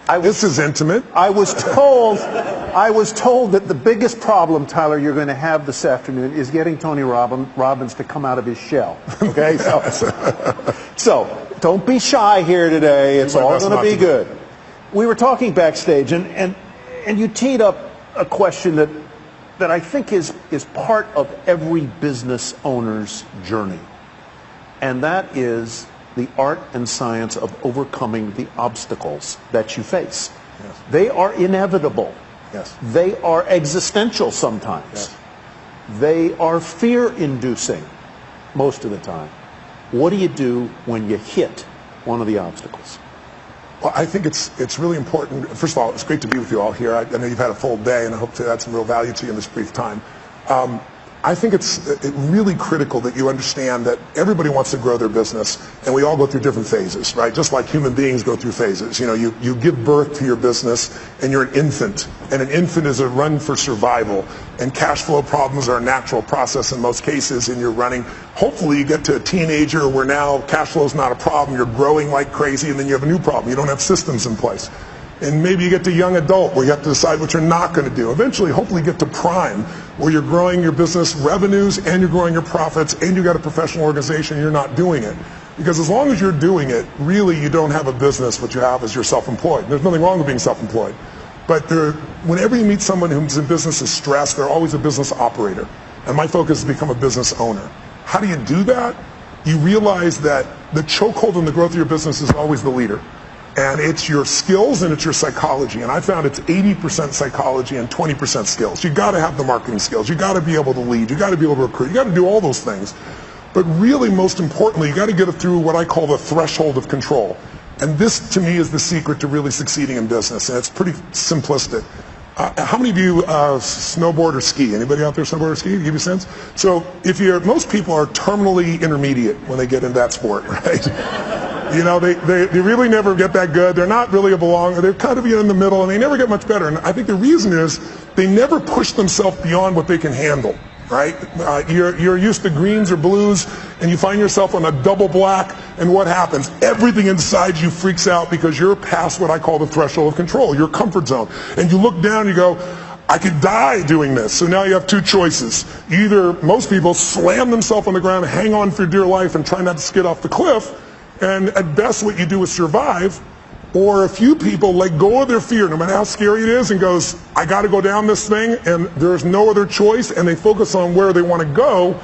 This is intimate. I was told that the biggest problem, Tyler, you're going to have this afternoon is getting Tony Robbins to come out of his shell. Okay, so don't be shy here today. It's all going to be good. We were talking backstage, and you teed up a question that I think is part of every business owner's journey, and that is the art and science of overcoming the obstacles that you face. Yes. They are inevitable. Yes. They are existential sometimes. Yes. They are fear-inducing most of the time. What do you do when you hit one of the obstacles? Well, I think it's really important. First of all, it's great to be with you all here. I know you've had a full day, and I hope to add some real value to you in this brief time. I think it's really critical that you understand that everybody wants to grow their business, and we all go through different phases, right? Just like human beings go through phases. You know, you give birth to your business, and you're an infant, and an infant is a run for survival, and cash flow problems are a natural process in most cases, and you're running. Hopefully you get to a teenager where now cash flow is not a problem, you're growing like crazy, and then you have a new problem. You don't have systems in place. And maybe you get to young adult where you have to decide what you're not going to do. Eventually, hopefully get to prime where you're growing your business revenues and you're growing your profits and you got a professional organization and you're not doing it. Because as long as you're doing it, really you don't have a business. What you have is you're self-employed. There's nothing wrong with being self-employed. But whenever you meet someone who's in business is stressed, they're always a business operator. And my focus is to become a business owner. How do you do that? You realize that the chokehold in the growth of your business is always the leader. And it's your skills and it's your psychology. And I found it's 80% psychology and 20% skills. You got to have the marketing skills. You got to be able to lead. You got to be able to recruit. You got to do all those things. But really, most importantly, you got to get it through what I call the threshold of control. And this, to me, is the secret to really succeeding in business. And it's pretty simplistic. How many of you snowboard or ski? Anybody out there snowboard or ski? To give you a sense? So most people are terminally intermediate when they get into that sport, right? You know, they really never get that good. They're not really a belonger. They're kind of in the middle, and they never get much better. And I think the reason is they never push themselves beyond what they can handle, right? You're used to greens or blues, and you find yourself on a double black, and what happens? Everything inside you freaks out because you're past what I call the threshold of control, your comfort zone. And you look down and you go, I could die doing this. So now you have two choices. Either most people slam themselves on the ground, hang on for dear life, and try not to skid off the cliff, and at best what you do is survive, or a few people let go of their fear, no matter how scary it is, and goes, I got to go down this thing, and there's no other choice, and they focus on where they want to go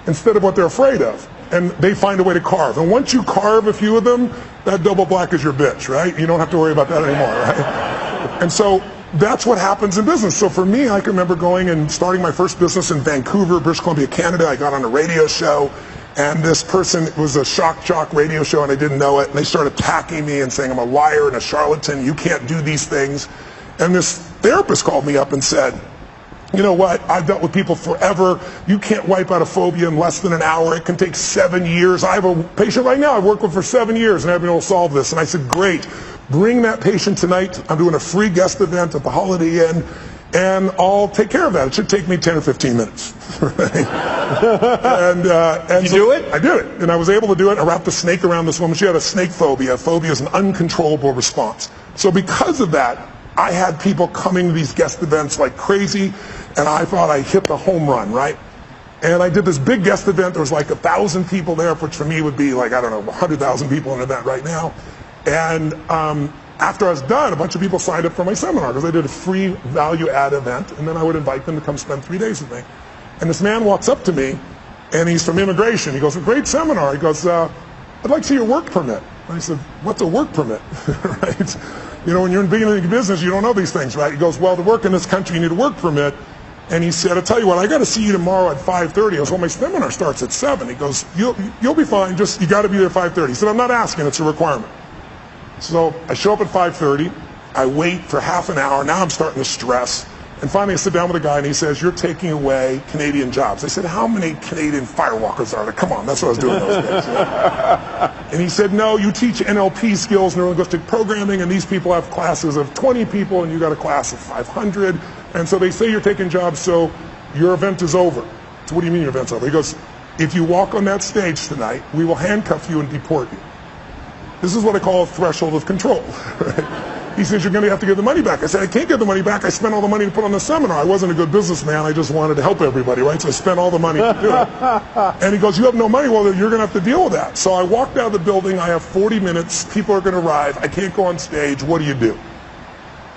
instead of what they're afraid of, and they find a way to carve. And once you carve a few of them, that double black is your bitch, right? You don't have to worry about that anymore, right? And so that's what happens in business. So for me, I can remember going and starting my first business in Vancouver, British Columbia, Canada. I got on a radio show, and this person, it was a shock jock radio show, and I didn't know it, and they started attacking me and saying I'm a liar and a charlatan, you can't do these things. And this therapist called me up and said, you know what, I've dealt with people forever. You can't wipe out a phobia in less than an hour. It can take 7 years. I have a patient right now I've worked with for 7 years, and I've been able to solve this. And I said, great, bring that patient tonight. I'm doing a free guest event at the Holiday Inn, and I'll take care of that. It should take me 10 or 15 minutes. Right? And you do it? I did it. And I was able to do it. I wrapped a snake around this woman. She had a snake phobia. A phobia is an uncontrollable response. So because of that, I had people coming to these guest events like crazy, and I thought I hit the home run, right? And I did this big guest event. There was like 1,000 people there, which for me would be like, I don't know, 100,000 people in an event right now. And after I was done, a bunch of people signed up for my seminar because I did a free value-add event, and then I would invite them to come spend 3 days with me. And this man walks up to me, and he's from immigration. He goes, a great seminar. He goes, I'd like to see your work permit. And I said, what's a work permit? Right? You know, when you're in beginning business, you don't know these things, right? He goes, well, to work in this country, you need a work permit. And he said, I'll tell you what, I got to see you tomorrow at 5:30. I goes, well, my seminar starts at 7. He goes, you'll be fine, just you got to be there at 5:30. He said, I'm not asking, it's a requirement. So I show up at 5:30, I wait for half an hour, now I'm starting to stress. And finally I sit down with a guy and he says, you're taking away Canadian jobs. I said, how many Canadian firewalkers are there? Come on, that's what I was doing those days. And he said, no, you teach NLP skills, neuro-linguistic programming, and these people have classes of 20 people and you got a class of 500. And so they say you're taking jobs, so your event is over. So what do you mean your event's over? He goes, if you walk on that stage tonight, we will handcuff you and deport you. This is what I call a threshold of control. Right? He says, you're going to have to give the money back. I said, I can't give the money back. I spent all the money to put on the seminar. I wasn't a good businessman. I just wanted to help everybody, right? So I spent all the money to do it. And he goes, you have no money? Well, you're going to have to deal with that. So I walked out of the building. I have 40 minutes. People are going to arrive. I can't go on stage. What do you do?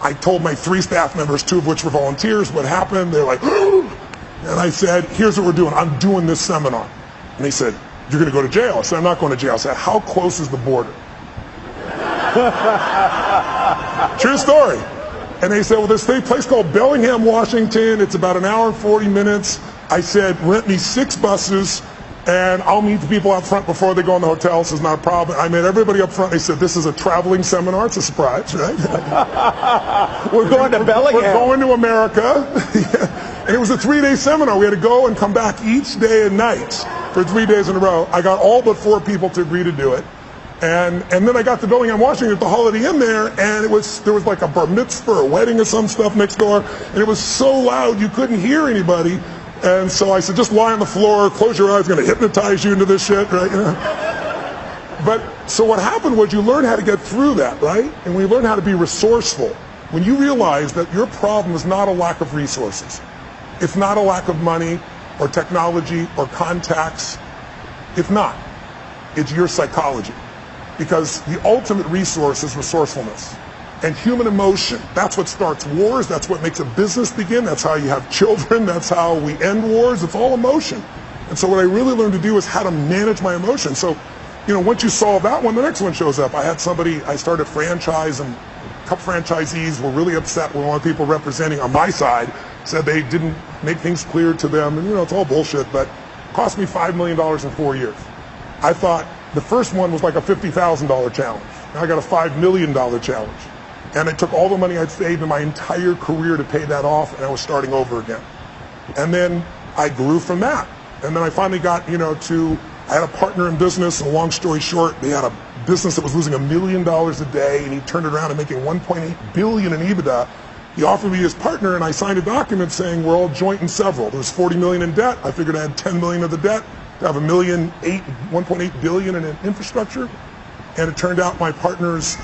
I told my 3 staff members, 2 of which were volunteers, what happened. They're like, and I said, here's what we're doing. I'm doing this seminar. And they said, you're going to go to jail. I said, I'm not going to jail. I said, how close is the border? True story. And they said, well, there's a place called Bellingham, Washington. It's about an hour and 40 minutes. I said, rent me 6 buses, and I'll meet the people out front before they go in the hotel. This is not a problem. I met everybody up front. They said, this is a traveling seminar. It's a surprise, right? We're going to Bellingham. We're going to America. And it was a 3-day seminar. We had to go and come back each day and night for 3 days in a row. I got all but 4 people to agree to do it. And then I got to Bellingham, Washington at the Holiday Inn there, and there was like a bar mitzvah or a wedding or some stuff next door, and it was so loud you couldn't hear anybody. And so I said, just lie on the floor, close your eyes, I'm going to hypnotize you into this shit, right? You know? But so what happened was you learn how to get through that, right? And we learn how to be resourceful. When you realize that your problem is not a lack of resources, it's not a lack of money or technology or contacts, it's not. It's your psychology. Because the ultimate resource is resourcefulness and human emotion. That's what starts wars. That's what makes a business begin. That's how you have children. That's how we end wars. It's all emotion. And so what I really learned to do is how to manage my emotion. So, you know, once you solve that one, the next one shows up. I started a franchise, and a couple franchisees were really upset when one of the people representing on my side said they didn't make things clear to them. And, you know, it's all bullshit, but it cost me $5 million in 4 years. I thought, the first one was like a $50,000 challenge. Now I got a $5 million challenge. And I took all the money I'd saved in my entire career to pay that off, and I was starting over again. And then I grew from that. And then I finally got, you know, I had a partner in business, and long story short, they had a business that was losing $1 million a day, and he turned it around and making $1.8 billion in EBITDA. He offered me his partner, and I signed a document saying we're all joint and several. There was $40 million in debt. I figured I had $10 million of the debt. To have $1.8 billion in infrastructure, and it turned out my partners, 2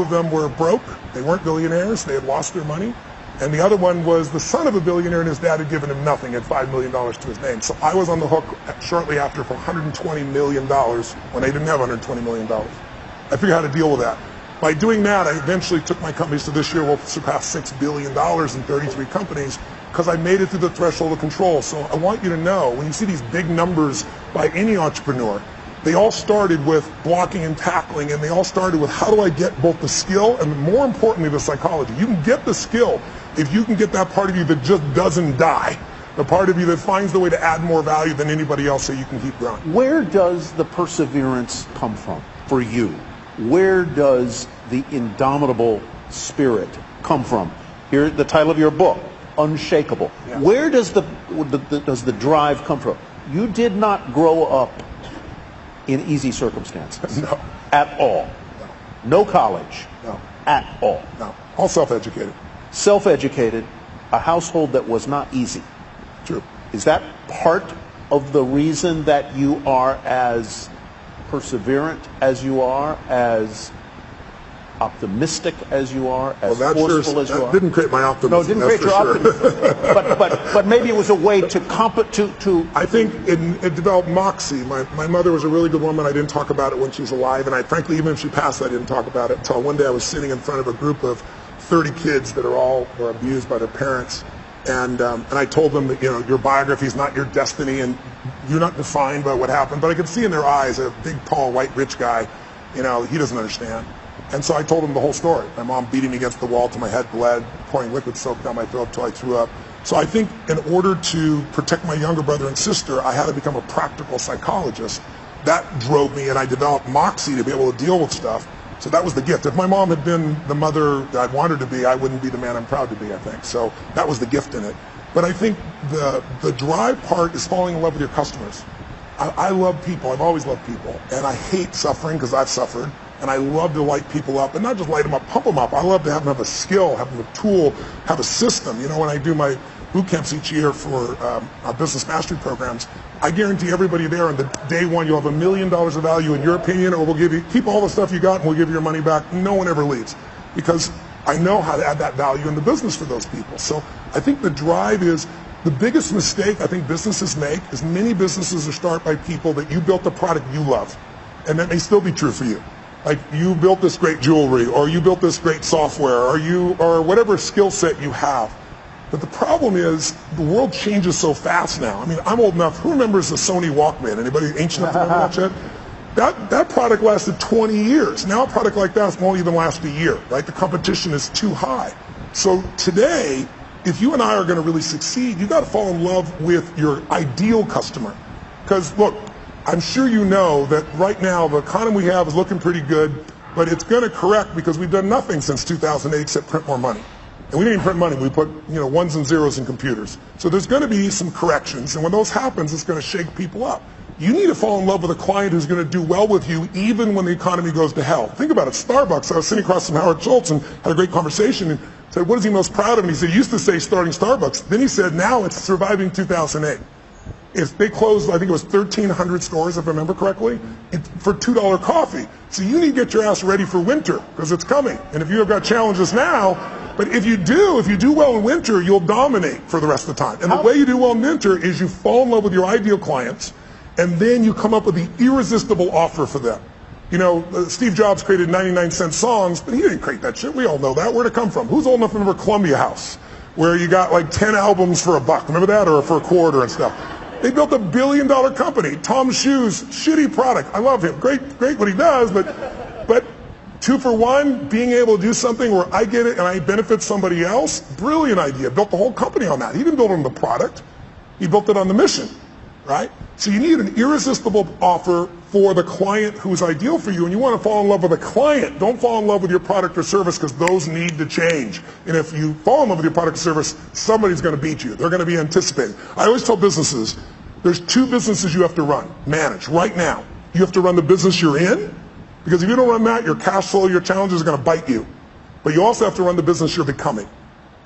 of them were broke. They weren't billionaires. They had lost their money, and the other one was the son of a billionaire, and his dad had given him nothing, had $5 million to his name. So I was on the hook shortly after for $120 million when they didn't have $120 million. I figured out how to deal with that. By doing that, I eventually took my companies to this year will surpass $6 billion in 33 companies, because I made it through the threshold of control. So I want you to know, when you see these big numbers by any entrepreneur, they all started with blocking and tackling, and they all started with how do I get both the skill and, more importantly, the psychology. You can get the skill if you can get that part of you that just doesn't die, the part of you that finds the way to add more value than anybody else so you can keep growing. Where does the perseverance come from for you? Where does the indomitable spirit come from? Here's the title of your book, Unshakable. Yeah. Where does the drive come from? You did not grow up in easy circumstances. No. At all. No. No college. No. At all. No. All self-educated. Self-educated, a household that was not easy. True. Is that part of the reason that you are as perseverant as you are, as optimistic as you are, as forceful as you are? That didn't create my optimism. No, it didn't create your optimism. But maybe it was a way to I think it developed moxie. My mother was a really good woman. I didn't talk about it when she was alive, and I frankly, even if she passed, I didn't talk about it until one day I was sitting in front of a group of 30 kids that were abused by their parents, and I told them that, you know, your biography is not your destiny, and you're not defined by what happened. But I could see in their eyes, a big, tall, white, rich guy, you know, he doesn't understand. And so I told him the whole story. My mom beating me against the wall till my head bled, pouring liquid soap down my throat till I threw up. So I think in order to protect my younger brother and sister, I had to become a practical psychologist. That drove me, and I developed moxie to be able to deal with stuff. So that was the gift. If my mom had been the mother that I wanted to be, I wouldn't be the man I'm proud to be, I think. So that was the gift in it. But I think the drive part is falling in love with your customers. I love people. I've always loved people. And I hate suffering because I've suffered. And I love to light people up, and not just light them up, pump them up. I love to have them have a skill, have them a tool, have a system. You know, when I do my boot camps each year for our business mastery programs, I guarantee everybody there on the day one you'll have $1 million of value in your opinion, or we'll give you, keep all the stuff you got and we'll give you your money back. No one ever leaves. because I know how to add that value in the business for those people. So I think the drive is the biggest mistake I think businesses make is many businesses are started by people that you built a product you love. And that may still be true for you. Like you built this great jewelry, or you built this great software, or whatever skill set you have. But the problem is the world changes so fast now. I mean, I'm old enough. Who remembers the Sony Walkman? Anybody ancient enough to remember that shit? That product lasted 20 years. Now a product like that won't even last a year, right? The competition is too high. So today, if you and I are going to really succeed, you got to fall in love with your ideal customer. Because look, I'm sure you know that right now the economy we have is looking pretty good, but it's going to correct because we've done nothing since 2008 except print more money. And we didn't even print money. We put ones and zeros in computers. So there's going to be some corrections, and when those happens, it's going to shake people up. You need to fall in love with a client who's going to do well with you even when the economy goes to hell. Think about it. Starbucks, I was sitting across from Howard Schultz and had a great conversation and said, what is he most proud of? And he said, he used to say starting Starbucks. Then he said, now it's surviving 2008. They closed, I think it was 1,300 stores, if I remember correctly, for $2 coffee. So you need to get your ass ready for winter because it's coming. And if you have got challenges now, but if you do well in winter, you'll dominate for the rest of the time. And the way you do well in winter is you fall in love with your ideal clients, and then you come up with the irresistible offer for them. Steve Jobs created 99-cent songs, but he didn't create that shit. We all know that. Where'd it come from? Who's old enough to remember Columbia House, where you got like 10 albums for $1? Remember that? Or for $0.25 and stuff. They built $1 billion company. Tom's Shoes, shitty product. I love him. Great what he does, but 2 for 1, being able to do something where I get it and I benefit somebody else, brilliant idea. Built the whole company on that. He didn't build it on the product. He built it on the mission, right? So you need an irresistible offer for the client who's ideal for you, and you want to fall in love with a client. Don't fall in love with your product or service because those need to change. And if you fall in love with your product or service, somebody's going to beat you. They're going to be anticipating. I always tell businesses, there's 2 businesses you have to manage right now. You have to run the business you're in, because if you don't run that, your cash flow, your challenges are going to bite you. But you also have to run the business you're becoming.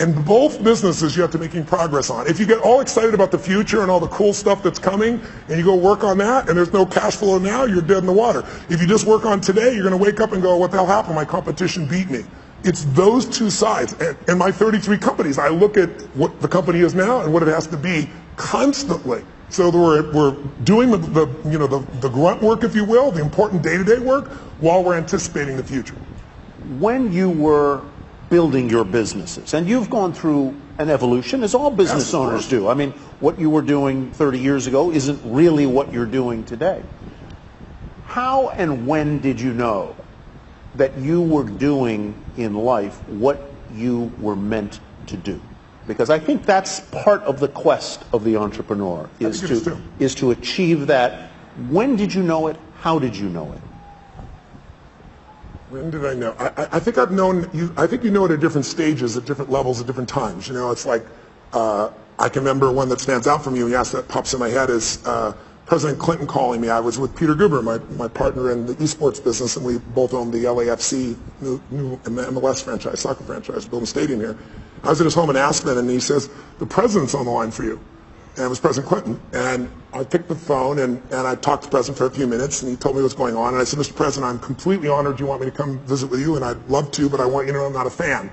And both businesses you have to be making progress on. If you get all excited about the future and all the cool stuff that's coming, and you go work on that, and there's no cash flow now, you're dead in the water. If you just work on today, you're going to wake up and go, what the hell happened? My competition beat me. It's those 2 sides. In my 33 companies, I look at what the company is now and what it has to be constantly. So we're doing the grunt work, if you will, the important day-to-day work, while we're anticipating the future. When you were building your businesses, and you've gone through an evolution, as all business owners do. I mean, what you were doing 30 years ago isn't really what you're doing today. How and when did you know that you were doing in life what you were meant to do? Because I think that's part of the quest of the entrepreneur, is to achieve that. When did you know it? How did you know it? When did I know? I think I've known you. I think you know it at different stages, at different levels, at different times. It's like I can remember one that stands out from you. Yes, that pops in my head is President Clinton calling me. I was with Peter Guber, my partner in the esports business, and we both owned the LAFC new MLS franchise, soccer franchise, building a stadium here. I was at his home in Aspen, and he says, "The president's on the line for you." And it was President Clinton. And I picked the phone, and I talked to the president for a few minutes, and he told me what's going on. And I said, "Mr. President, I'm completely honored you want me to come visit with you, and I'd love to, but I want you to know I'm not a fan."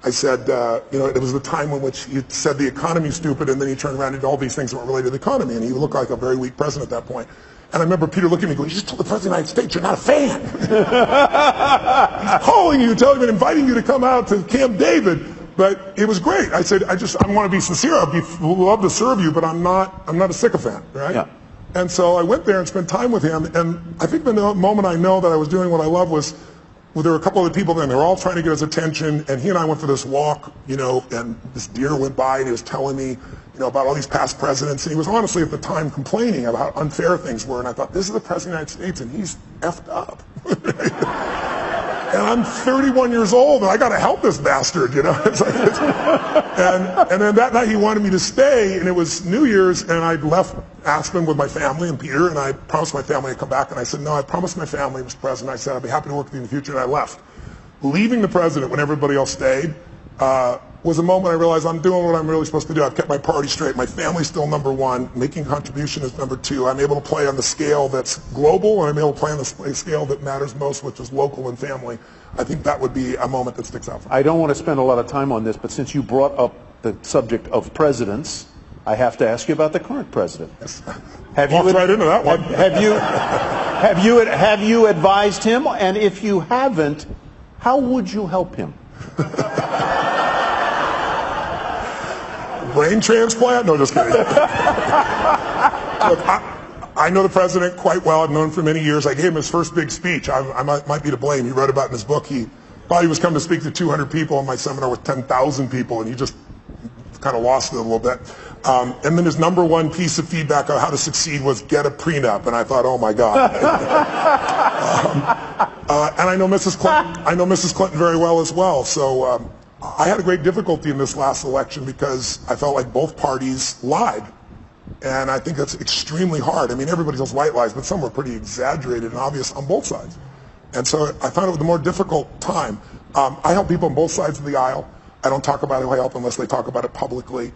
I said, it was the time in which you said the economy's stupid, and then you turned around and did all these things that weren't related to the economy, and you looked like a very weak president at that point. And I remember Peter looking at me going, "You just told the President of the United States you're not a fan." He's calling you, telling you, and inviting you to come out to Camp David. But it was great. I said, I want to be sincere. I'd love to serve you, but I'm not a sycophant, right? Yeah. And so I went there and spent time with him. And I think the moment I know that I was doing what I love was, there were a couple other people there, and they were all trying to get his attention. And he and I went for this walk, and this deer went by, and he was telling me, about all these past presidents. And he was honestly at the time complaining about how unfair things were. And I thought, this is the President of the United States, and he's effed up. And I'm 31 years old, and I got to help this bastard, It's like, and then that night he wanted me to stay, and it was New Year's, and I left Aspen with my family and Peter, and I promised my family I'd come back, and I said, "No, I promised my family, Mr. President." I said, "I'd be happy to work with you in the future," and I left. Leaving the president when everybody else stayed, was a moment I realized I'm doing what I'm really supposed to do. I've kept my priorities straight. My family's still number one. Making a contribution is number two. I'm able to play on the scale that's global, and I'm able to play on the scale that matters most, which is local and family. I think that would be a moment that sticks out for me. I don't want to spend a lot of time on this, but since you brought up the subject of presidents, I have to ask you about the current president. Yes. Walked right into that one. Have you advised him? And if you haven't, how would you help him? Brain transplant? No, just kidding. Look, I know the president quite well. I've known him for many years. I gave him his first big speech. I might be to blame. He wrote about it in his book. He thought he was coming to speak to 200 people in my seminar with 10,000 people, and he just kind of lost it a little bit. And then his number one piece of feedback on how to succeed was get a prenup. And I thought, oh my God. And I know Mrs. Clinton. I know Mrs. Clinton very well as well. So I had a great difficulty in this last election because I felt like both parties lied. And I think that's extremely hard. I mean, everybody tells white lies, but some were pretty exaggerated and obvious on both sides. And so I found it was a more difficult time. I help people on both sides of the aisle. I don't talk about who I help unless they talk about it publicly.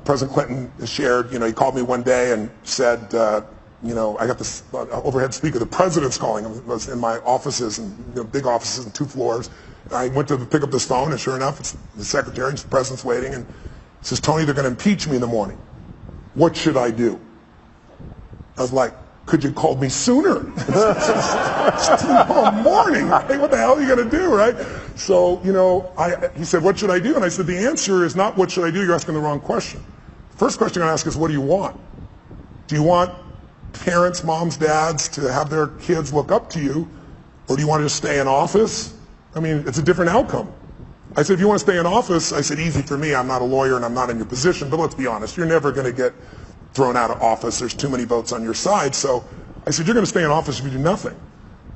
President Clinton shared, he called me one day and said, I got this overhead speaker, the president's calling. I was in my offices, and big offices and 2 floors. I went to pick up this phone, and sure enough, it's the secretary, and the president's waiting, and he says, Tony, they're going to impeach me in the morning. What should I do? I was like, could you call me sooner? It's tomorrow morning, right? What the hell are you going to do, right? So, he said, what should I do? And I said, the answer is not what should I do, you're asking the wrong question. First question I'm going to ask is, what do you want? Do you want parents, moms, dads to have their kids look up to you, or do you want to just stay in office? I mean, it's a different outcome. I said, if you want to stay in office, I said, easy for me, I'm not a lawyer and I'm not in your position, but let's be honest, you're never going to get thrown out of office. There's too many votes on your side. So I said, you're going to stay in office if you do nothing.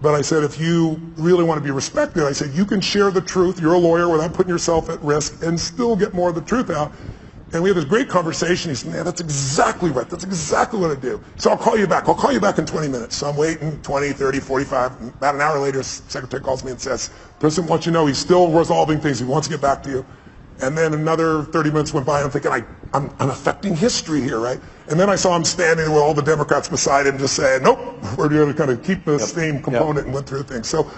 But I said, if you really want to be respected, I said, you can share the truth, you're a lawyer, without putting yourself at risk and still get more of the truth out. And we had this great conversation. He said, man, that's exactly right. That's exactly what I do. So I'll call you back. I'll call you back in 20 minutes. So I'm waiting, 20, 30, 45. About an hour later, the secretary calls me and says, President wants you to know he's still resolving things. He wants to get back to you. And then another 30 minutes went by, and I'm thinking, I'm affecting history here, right? And then I saw him standing with all the Democrats beside him just saying, nope, we're going to kind of keep the same component and went through things. So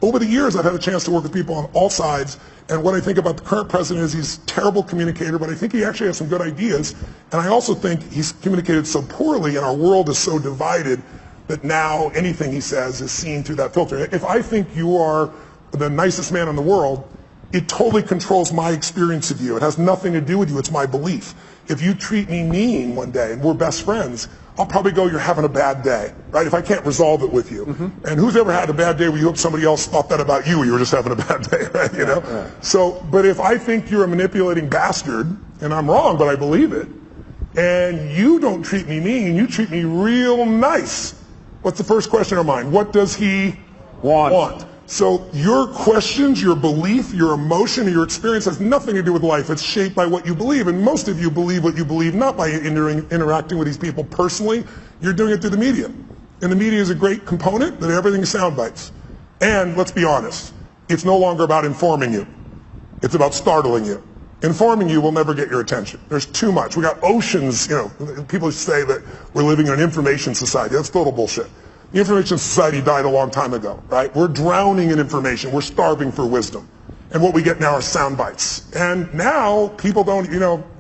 over the years, I've had a chance to work with people on all sides. And what I think about the current president is he's a terrible communicator, but I think he actually has some good ideas. And I also think he's communicated so poorly, and our world is so divided that now anything he says is seen through that filter. If I think you are the nicest man in the world, it totally controls my experience of you. It has nothing to do with you. It's my belief. If you treat me mean one day and we're best friends, I'll probably go, you're having a bad day, right? If I can't resolve it with you. Mm-hmm. And who's ever had a bad day where you hope somebody else thought that about you, or you were just having a bad day, right? Yeah. So, but if I think you're a manipulating bastard, and I'm wrong, but I believe it, and you don't treat me mean, you treat me real nice, what's the first question in our mind? What does he want? So your questions, your belief, your emotion, your experience has nothing to do with life. It's shaped by what you believe. And most of you believe what you believe not by interacting with these people personally. You're doing it through the media. And the media is a great component, but everything is sound bites. And let's be honest, it's no longer about informing you. It's about startling you. Informing you will never get your attention. There's too much. We got oceans, people say that we're living in an information society. That's total bullshit. The information society died a long time ago, right? We're drowning in information. We're starving for wisdom. And what we get now are sound bites. And now people don't,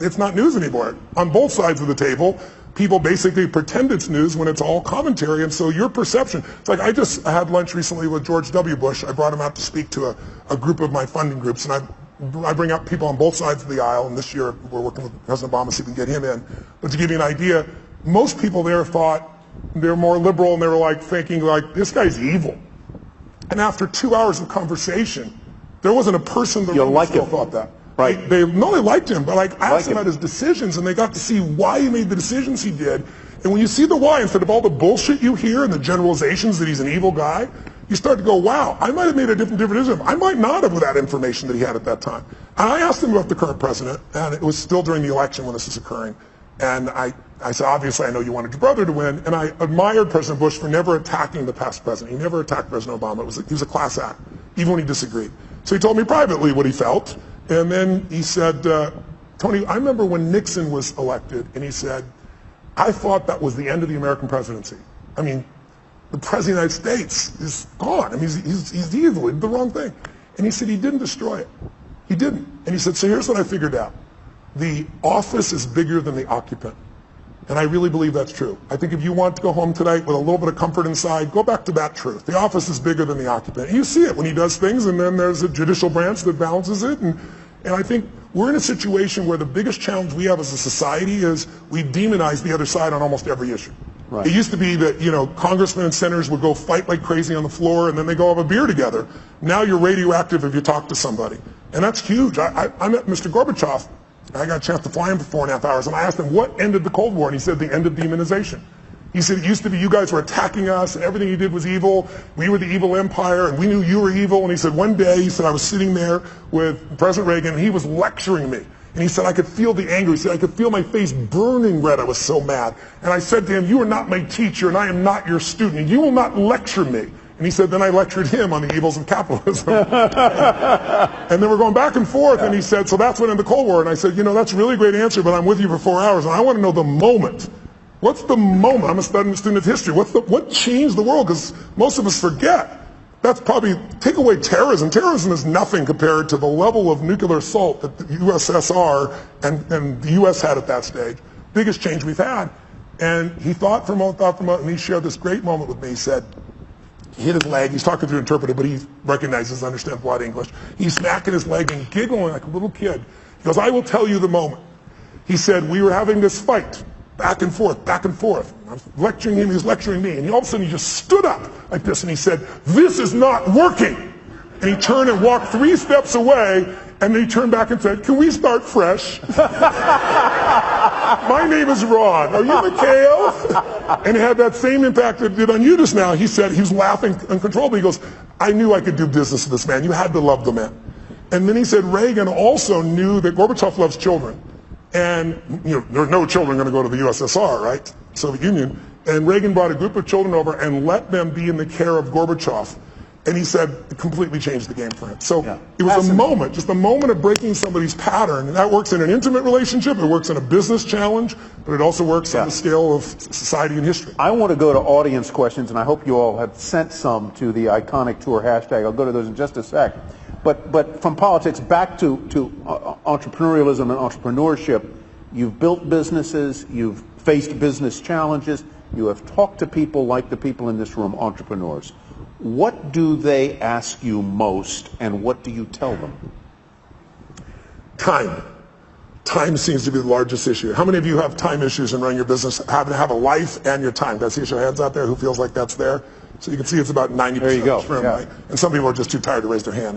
it's not news anymore. On both sides of the table, people basically pretend it's news when it's all commentary. And so your perception, it's like I had lunch recently with George W. Bush. I brought him out to speak to a group of my funding groups. And I bring out people on both sides of the aisle. And this year we're working with President Obama to see if we can get him in. But to give you an idea, most people there thought, they're more liberal, and they were thinking this guy's evil. And after 2 hours of conversation, there wasn't a person that still thought that. Right? They liked him, but I asked him about his decisions, and they got to see why he made the decisions he did. And when you see the why, instead of all the bullshit you hear and the generalizations that he's an evil guy, you start to go, wow, I might have made a different decision. I might not have with that information that he had at that time. And I asked him about the current president, and it was still during the election when this is occurring. And I said, obviously, I know you wanted your brother to win. And I admired President Bush for never attacking the past president. He never attacked President Obama. He was a class act, even when he disagreed. So he told me privately what he felt. And then he said, Tony, I remember when Nixon was elected, and he said, I thought that was the end of the American presidency. I mean, the President of the United States is gone. I mean, he's evil. He did the wrong thing. And he said he didn't destroy it. He didn't. And he said, so here's what I figured out. The office is bigger than the occupant. And I really believe that's true. I think if you want to go home tonight with a little bit of comfort inside, go back to that truth. The office is bigger than the occupant. And you see it when he does things, and then there's a judicial branch that balances it. And I think we're in a situation where the biggest challenge we have as a society is we demonize the other side on almost every issue. Right. It used to be that, congressmen and senators would go fight like crazy on the floor, and then they go have a beer together. Now you're radioactive if you talk to somebody. And that's huge. I met Mr. Gorbachev. I got a chance to fly him for 4.5 hours, and I asked him, what ended the Cold War? And he said, the end of demonization. He said, it used to be you guys were attacking us, and everything you did was evil. We were the evil empire, and we knew you were evil. And he said, one day, he said, I was sitting there with President Reagan, and he was lecturing me. And he said, I could feel the anger. He said, I could feel my face burning red. I was so mad. And I said to him, you are not my teacher, and I am not your student. You will not lecture me. And he said, then I lectured him on the evils of capitalism. And then we're going back and forth, and he said, so that's when in the Cold War. And I said, that's a really great answer, but I'm with you for 4 hours, and I want to know the moment. What's the moment? I'm a student of history. What changed the world? Because most of us forget. That's probably, take away terrorism. Terrorism is nothing compared to the level of nuclear assault that the USSR and the US had at that stage. Biggest change we've had. And he thought for a moment, and he shared this great moment with me. He said, he hit his leg. He's talking through an interpreter, but he recognizes, understands a lot of English. He's smacking his leg and giggling like a little kid. He goes, I will tell you the moment. He said, we were having this fight, back and forth, back and forth. I was lecturing him, he was lecturing me, and all of a sudden he just stood up like this, and he said, this is not working. And he turned and walked 3 steps away, and then he turned back and said, can we start fresh? My name is Rohn. Are you Mikhail? And it had that same impact it did on you just now. He said, he was laughing uncontrollably. He goes, I knew I could do business with this man. You had to love the man. And then he said, Reagan also knew that Gorbachev loves children. And there are no children going to go to the USSR, right? Soviet Union. And Reagan brought a group of children over and let them be in the care of Gorbachev. And he said it completely changed the game for him. So it was a moment, just a moment of breaking somebody's pattern. And that works in an intimate relationship, it works in a business challenge, but it also works on the scale of society and history. I want to go to audience questions, and I hope you all have sent some to the Iconic Tour hashtag. I'll go to those in just a sec. But from politics back to entrepreneurialism and entrepreneurship, you've built businesses, you've faced business challenges, you have talked to people like the people in this room, entrepreneurs. What do they ask you most, and what do you tell them? Time. Time seems to be the largest issue. How many of you have time issues in running your business, having to have a life and your time? Can I see your hands out there who feels like that's there? So you can see it's about 90% there you go. of the room, right? And some people are just too tired to raise their hand.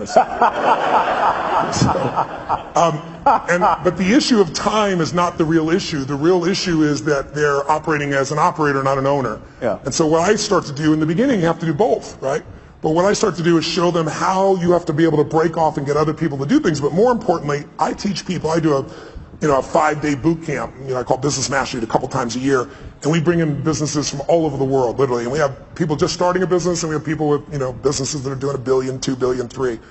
But the issue of time is not the real issue. The real issue is that they're operating as an operator, not an owner. Yeah. And so what I start to do in the beginning, you have to do both, right? But what I start to do is show them how you have to be able to break off and get other people to do things. But more importantly, I teach people. I do a 5-day boot camp. I call Business Mastery a couple times a year, and we bring in businesses from all over the world, literally. And we have people just starting a business, and we have people with businesses that are doing $1 billion, $2 billion, $3 billion.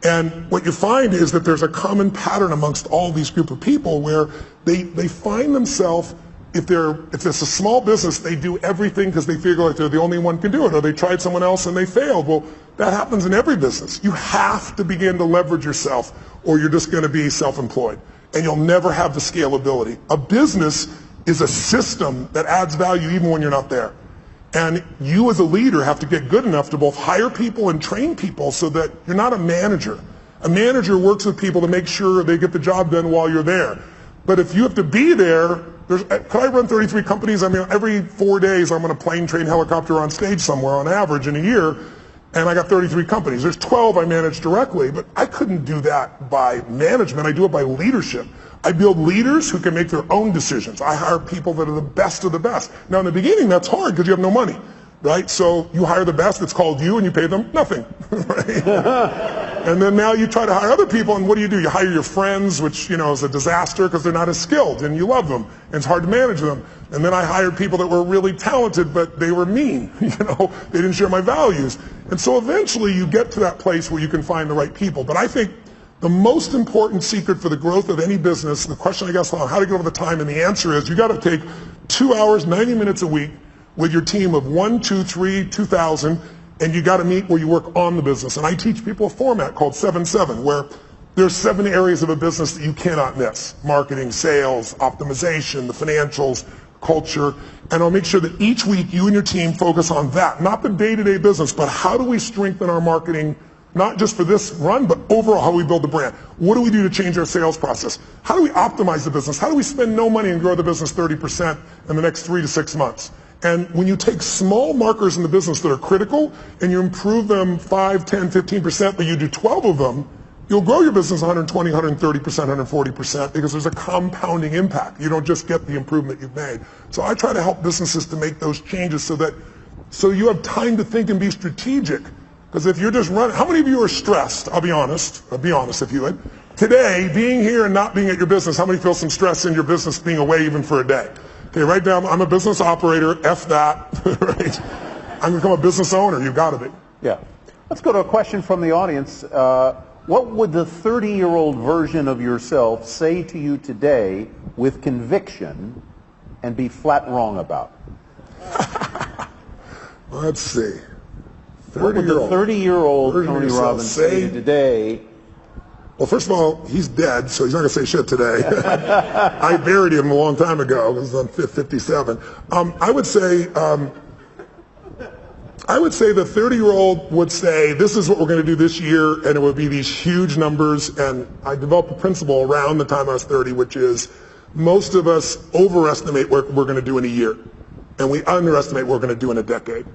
And what you find is that there's a common pattern amongst all these group of people where they find themselves, if it's a small business, they do everything because they feel like they're the only one who can do it, or they tried someone else and they failed. Well, that happens in every business. You have to begin to leverage yourself, or you're just going to be self-employed, and you'll never have the scalability. A business is a system that adds value even when you're not there. And you as a leader have to get good enough to both hire people and train people so that you're not a manager. A manager works with people to make sure they get the job done while you're there. But if you have to be there, could I run 33 companies? I mean, every 4 days I'm on a plane, train, helicopter on stage somewhere on average in a year, and I got 33 companies. There's 12 I manage directly, but I couldn't do that by management. I do it by leadership. I build leaders who can make their own decisions. I hire people that are the best of the best. Now in the beginning that's hard because you have no money, right? So you hire the best, it's called you, and you pay them nothing, right? And then now you try to hire other people, and what do? You hire your friends, which is a disaster because they're not as skilled, and you love them, and it's hard to manage them. And then I hired people that were really talented, but they were mean, they didn't share my values. And so eventually you get to that place where you can find the right people. But I think The most important secret for the growth of any business, the question I guess, how to get over the time, and the answer is you got to take 2 hours, 90 minutes a week with your team of 1, 2, 3, 2,000, and you got to meet where you work on the business. And I teach people a format called 7-7, where there's 7 areas of a business that you cannot miss: marketing, sales, optimization, the financials, culture. And I'll make sure that each week you and your team focus on that, not the day-to-day business, but how do we strengthen our marketing, not just for this run, but overall how we build the brand. What do we do to change our sales process? How do we optimize the business? How do we spend no money and grow the business 30% in the next 3 to 6 months? And when you take small markers in the business that are critical and you improve them 5, 10, 15%, but you do 12 of them, you'll grow your business 120, 130%, 140% because there's a compounding impact. You don't just get the improvement you've made. So I try to help businesses to make those changes so you have time to think and be strategic. Because if you're just running, how many of you are stressed? I'll be honest if you would. Today, being here and not being at your business, how many feel some stress in your business being away even for a day? Okay, write down, I'm a business operator, F that, right? I'm gonna become a business owner, you've gotta be. Yeah. Let's go to a question from the audience. What would the 30-year-old version of yourself say to you today with conviction and be flat wrong about? Let's see. What would the 30-year-old Tony Robbins say to today? Well, first of all, he's dead, so he's not going to say shit today. I buried him a long time ago. It was on 57. I would say the 30-year-old would say, this is what we're going to do this year, and it would be these huge numbers. And I developed a principle around the time I was 30, which is most of us overestimate what we're going to do in a year, and we underestimate what we're going to do in a decade.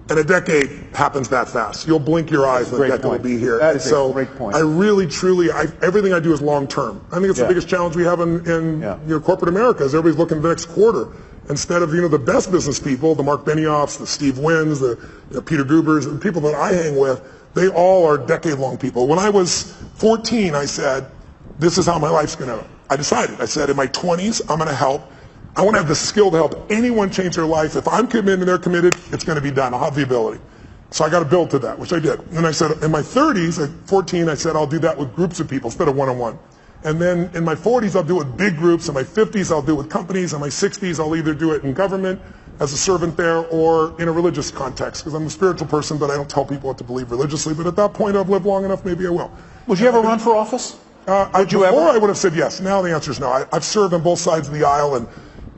And a decade happens that fast. You'll blink your eyes and a decade will be here. That is a great point. I really, truly, everything I do is long term. I think it's the biggest challenge we have in corporate America is everybody's looking at the next quarter. Instead of, the best business people, the Mark Benioffs, the Steve Wynns, the Peter Gubers, the people that I hang with, they all are decade-long people. When I was 14, I said, this is how my life's going to, I decided, in my 20s, I'm going to help. I want to have the skill to help anyone change their life. If I'm committed and they're committed, it's going to be done. I'll have the ability. So I got to build to that, which I did. And I said, in my 30s, at 14, I said, I'll do that with groups of people instead of one-on-one. And then in my 40s, I'll do it with big groups. In my 50s, I'll do it with companies. In my 60s, I'll either do it in government as a servant there or in a religious context, because I'm a spiritual person, but I don't tell people what to believe religiously. But at that point, I've lived long enough, maybe I will. Would you ever run for office? Before I would have said yes. Now the answer is no. I've served on both sides of the aisle, and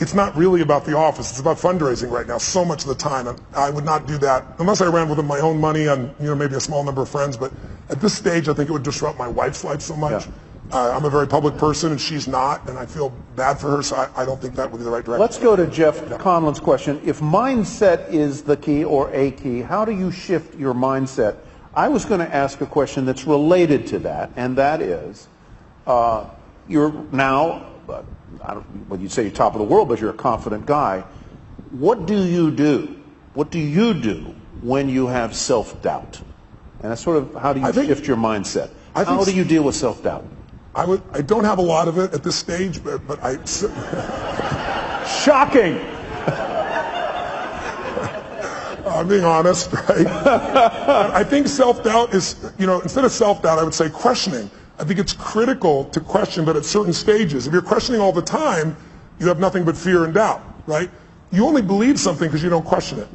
it's not really about the office. It's about fundraising right now so much of the time. And I would not do that unless I ran with my own money and maybe a small number of friends. But at this stage, I think it would disrupt my wife's life so much. Yeah. I'm a very public person, and she's not, and I feel bad for her, so I don't think that would be the right direction. Let's go to Jeff Conlon's question. If mindset is the key or a key, how do you shift your mindset? I was going to ask a question that's related to that, and that is, you're now, well, you'd say you're top of the world, but you're a confident guy. What do you do? What do you do when you have self-doubt? And that's sort of, how do you shift your mindset? How do you deal with self-doubt? I don't have a lot of it at this stage, but I... Shocking! I'm being honest, right? I think self-doubt is, instead of self-doubt, I would say questioning. I think it's critical to question, but at certain stages. If you're questioning all the time, you have nothing but fear and doubt, right? You only believe something because you don't question it,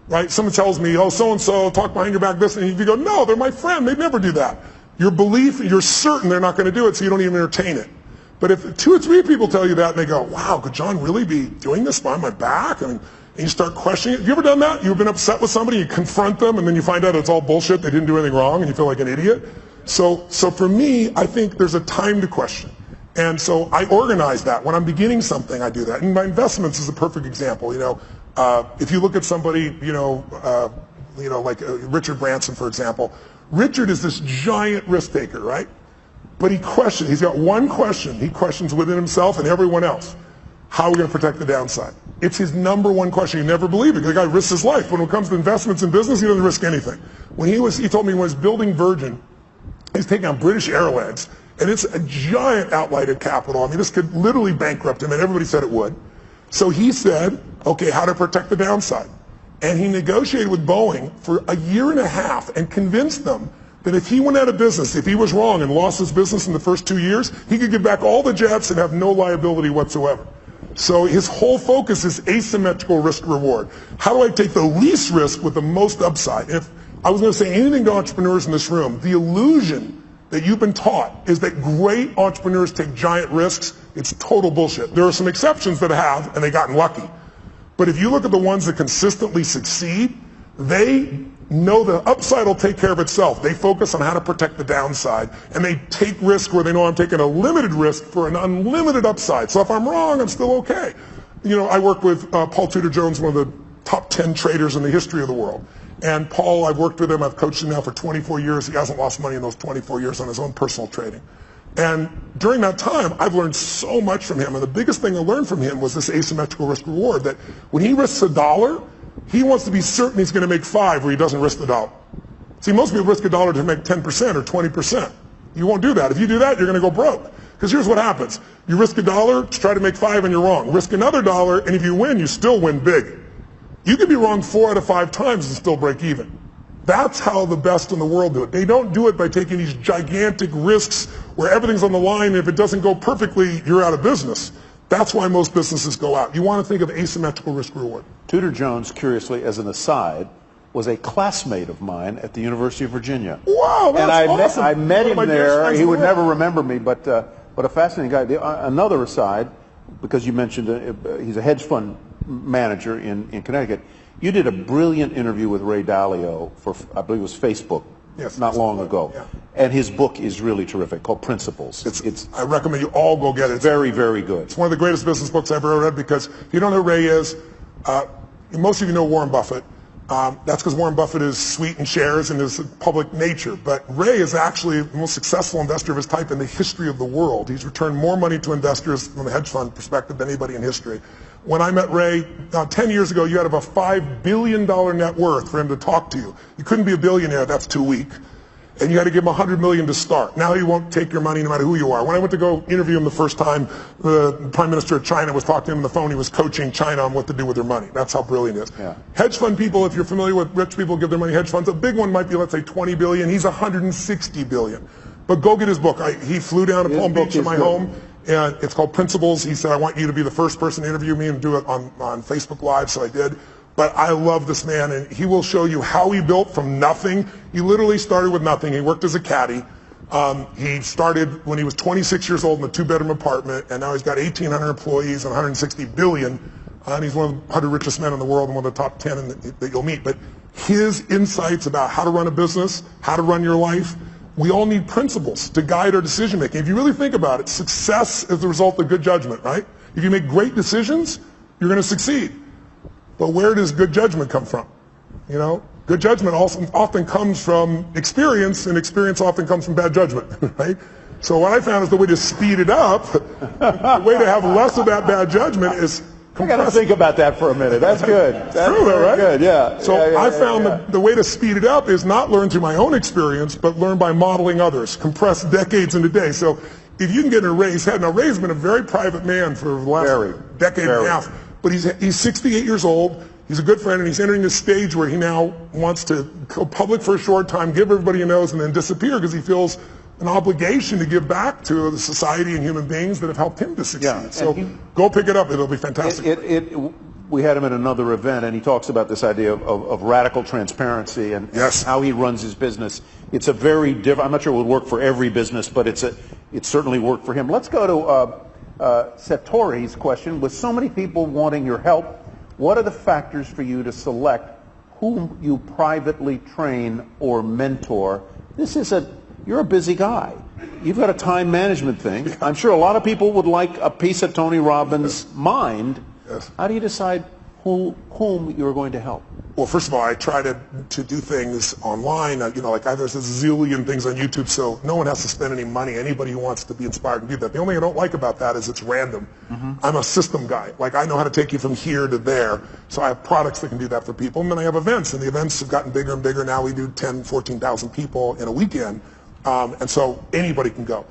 right? Someone tells me, oh, so-and-so, talk behind your back this, and you go, no, they're my friend, they'd never do that. Your belief, you're certain they're not going to do it, so you don't even entertain it. But if 2 or 3 people tell you that, and they go, wow, could John really be doing this behind my back? And you start questioning it. Have you ever done that? You've been upset with somebody, you confront them, and then you find out it's all bullshit, they didn't do anything wrong, and you feel like an idiot? So for me, I think there's a time to question. And so I organize that. When I'm beginning something, I do that. And my investments is a perfect example. If you look at somebody, like Richard Branson, for example. Richard is this giant risk taker, right? But he's got one question. He questions within himself and everyone else. How are we going to protect the downside? It's his number one question. You never believe it. The guy risks his life. When it comes to investments in business, he doesn't risk anything. He told me when he was building Virgin, he's taking on British Airways, and it's a giant outlay of capital. I mean, this could literally bankrupt him, and everybody said it would. So he said, okay, how to protect the downside? And he negotiated with Boeing for a year and a half and convinced them that if he went out of business, if he was wrong and lost his business in the first 2 years, he could give back all the jets and have no liability whatsoever. So his whole focus is asymmetrical risk reward. How do I take the least risk with the most upside? If I was going to say anything to entrepreneurs in this room, the illusion that you've been taught is that great entrepreneurs take giant risks. It's total bullshit. There are some exceptions that have, and they've gotten lucky. But if you look at the ones that consistently succeed, they know the upside will take care of itself. They focus on how to protect the downside, and they take risk where they know I'm taking a limited risk for an unlimited upside. So if I'm wrong, I'm still okay. You know, I work with Paul Tudor Jones, one of the top 10 traders in the history of the world. And Paul, I've worked with him, I've coached him now for 24 years. He hasn't lost money in those 24 years on his own personal trading. And during that time, I've learned so much from him. And the biggest thing I learned from him was this asymmetrical risk reward, that when he risks $1, he wants to be certain he's going to make 5 where he doesn't risk the $1. See, most people risk $1 to make 10% or 20%. You won't do that. If you do that, you're going to go broke. Because here's what happens. You risk $1 to try to make 5 and you're wrong. Risk another $1, and if you win, you still win big. You can be wrong 4 out of 5 times and still break even. That's how the best in the world do it. They don't do it by taking these gigantic risks where everything's on the line, and if it doesn't go perfectly, you're out of business. That's why most businesses go out. You want to think of asymmetrical risk reward. Tudor Jones, curiously, as an aside, was a classmate of mine at the University of Virginia. Wow, that's awesome. I met him there. He would never remember me, but a fascinating guy. Another aside, because you mentioned he's a hedge fund manager in Connecticut. You did a brilliant interview with Ray Dalio for, I believe it was Facebook, not long ago. Yeah. And his book is really terrific, called Principles. I recommend you all go get it. It's very, very good. It's one of the greatest business books I've ever read, because if you don't know who Ray is, most of you know Warren Buffett. That's because Warren Buffett is sweet in shares and is public nature. But Ray is actually the most successful investor of his type in the history of the world. He's returned more money to investors from a hedge fund perspective than anybody in history. When I met Ray 10 years ago, you had about $5 billion net worth for him to talk to you. You couldn't be a billionaire, that's too weak. And you had to give him $100 million to start. Now he won't take your money no matter who you are. When I went to go interview him the first time, the Prime Minister of China was talking to him on the phone. He was coaching China on what to do with their money. That's how brilliant he is. Yeah. Hedge fund people, if you're familiar with rich people give their money to hedge funds, a big one might be, let's say, 20 billion. He's 160 billion. But go get his book. He flew down to Palm Beach in my home, and it's called Principles. He said, I want you to be the first person to interview me and do it on Facebook Live, so I did. But I love this man, and he will show you how he built from nothing. He literally started with nothing. He worked as a caddy. He started when he was 26 years old in a 2-bedroom apartment, and now he's got 1,800 employees and 160 billion. And he's one of the 100 richest men in the world and one of the top 10 that you'll meet. But his insights about how to run a business, how to run your life, we all need principles to guide our decision making. If you really think about it, success is the result of good judgment, right? If you make great decisions, you're going to succeed. But where does good judgment come from? You know, good judgment often comes from experience, and experience often comes from bad judgment, right? So what I found is the way to speed it up, the way to have less of that bad judgment is I got to think about that for a minute. That's good. That's true, though, right? Good, yeah. So I found the way to speed it up is not learn through my own experience, but learn by modeling others, compress decades into days. So if you can get in Ray's head, now Ray's been a very private man for the last decade and a half. But he's 68 years old, he's a good friend, and he's entering this stage where he now wants to go public for a short time, give everybody he knows, and then disappear because he feels an obligation to give back to the society and human beings that have helped him to succeed. Yeah, so go pick it up, it'll be fantastic. We had him at another event, and he talks about this idea of radical transparency and how he runs his business. It's a very different, I'm not sure it would work for every business, but it certainly worked for him. Let's go to Satori's question. With so many people wanting your help, what are the factors for you to select whom you privately train or mentor? You're a busy guy. You've got a time management thing. I'm sure a lot of people would like a piece of Tony Robbins' mind. Yes. How do you decide whom you're going to help? Well, first of all, I try to do things online. Like there's a zillion things on YouTube, so no one has to spend any money. Anybody who wants to be inspired can do that. The only thing I don't like about that is it's random. Mm-hmm. I'm a system guy. Like I know how to take you from here to there, so I have products that can do that for people. And then I have events, and the events have gotten bigger and bigger. Now we do 10, 14,000 people in a weekend, and so anybody can go.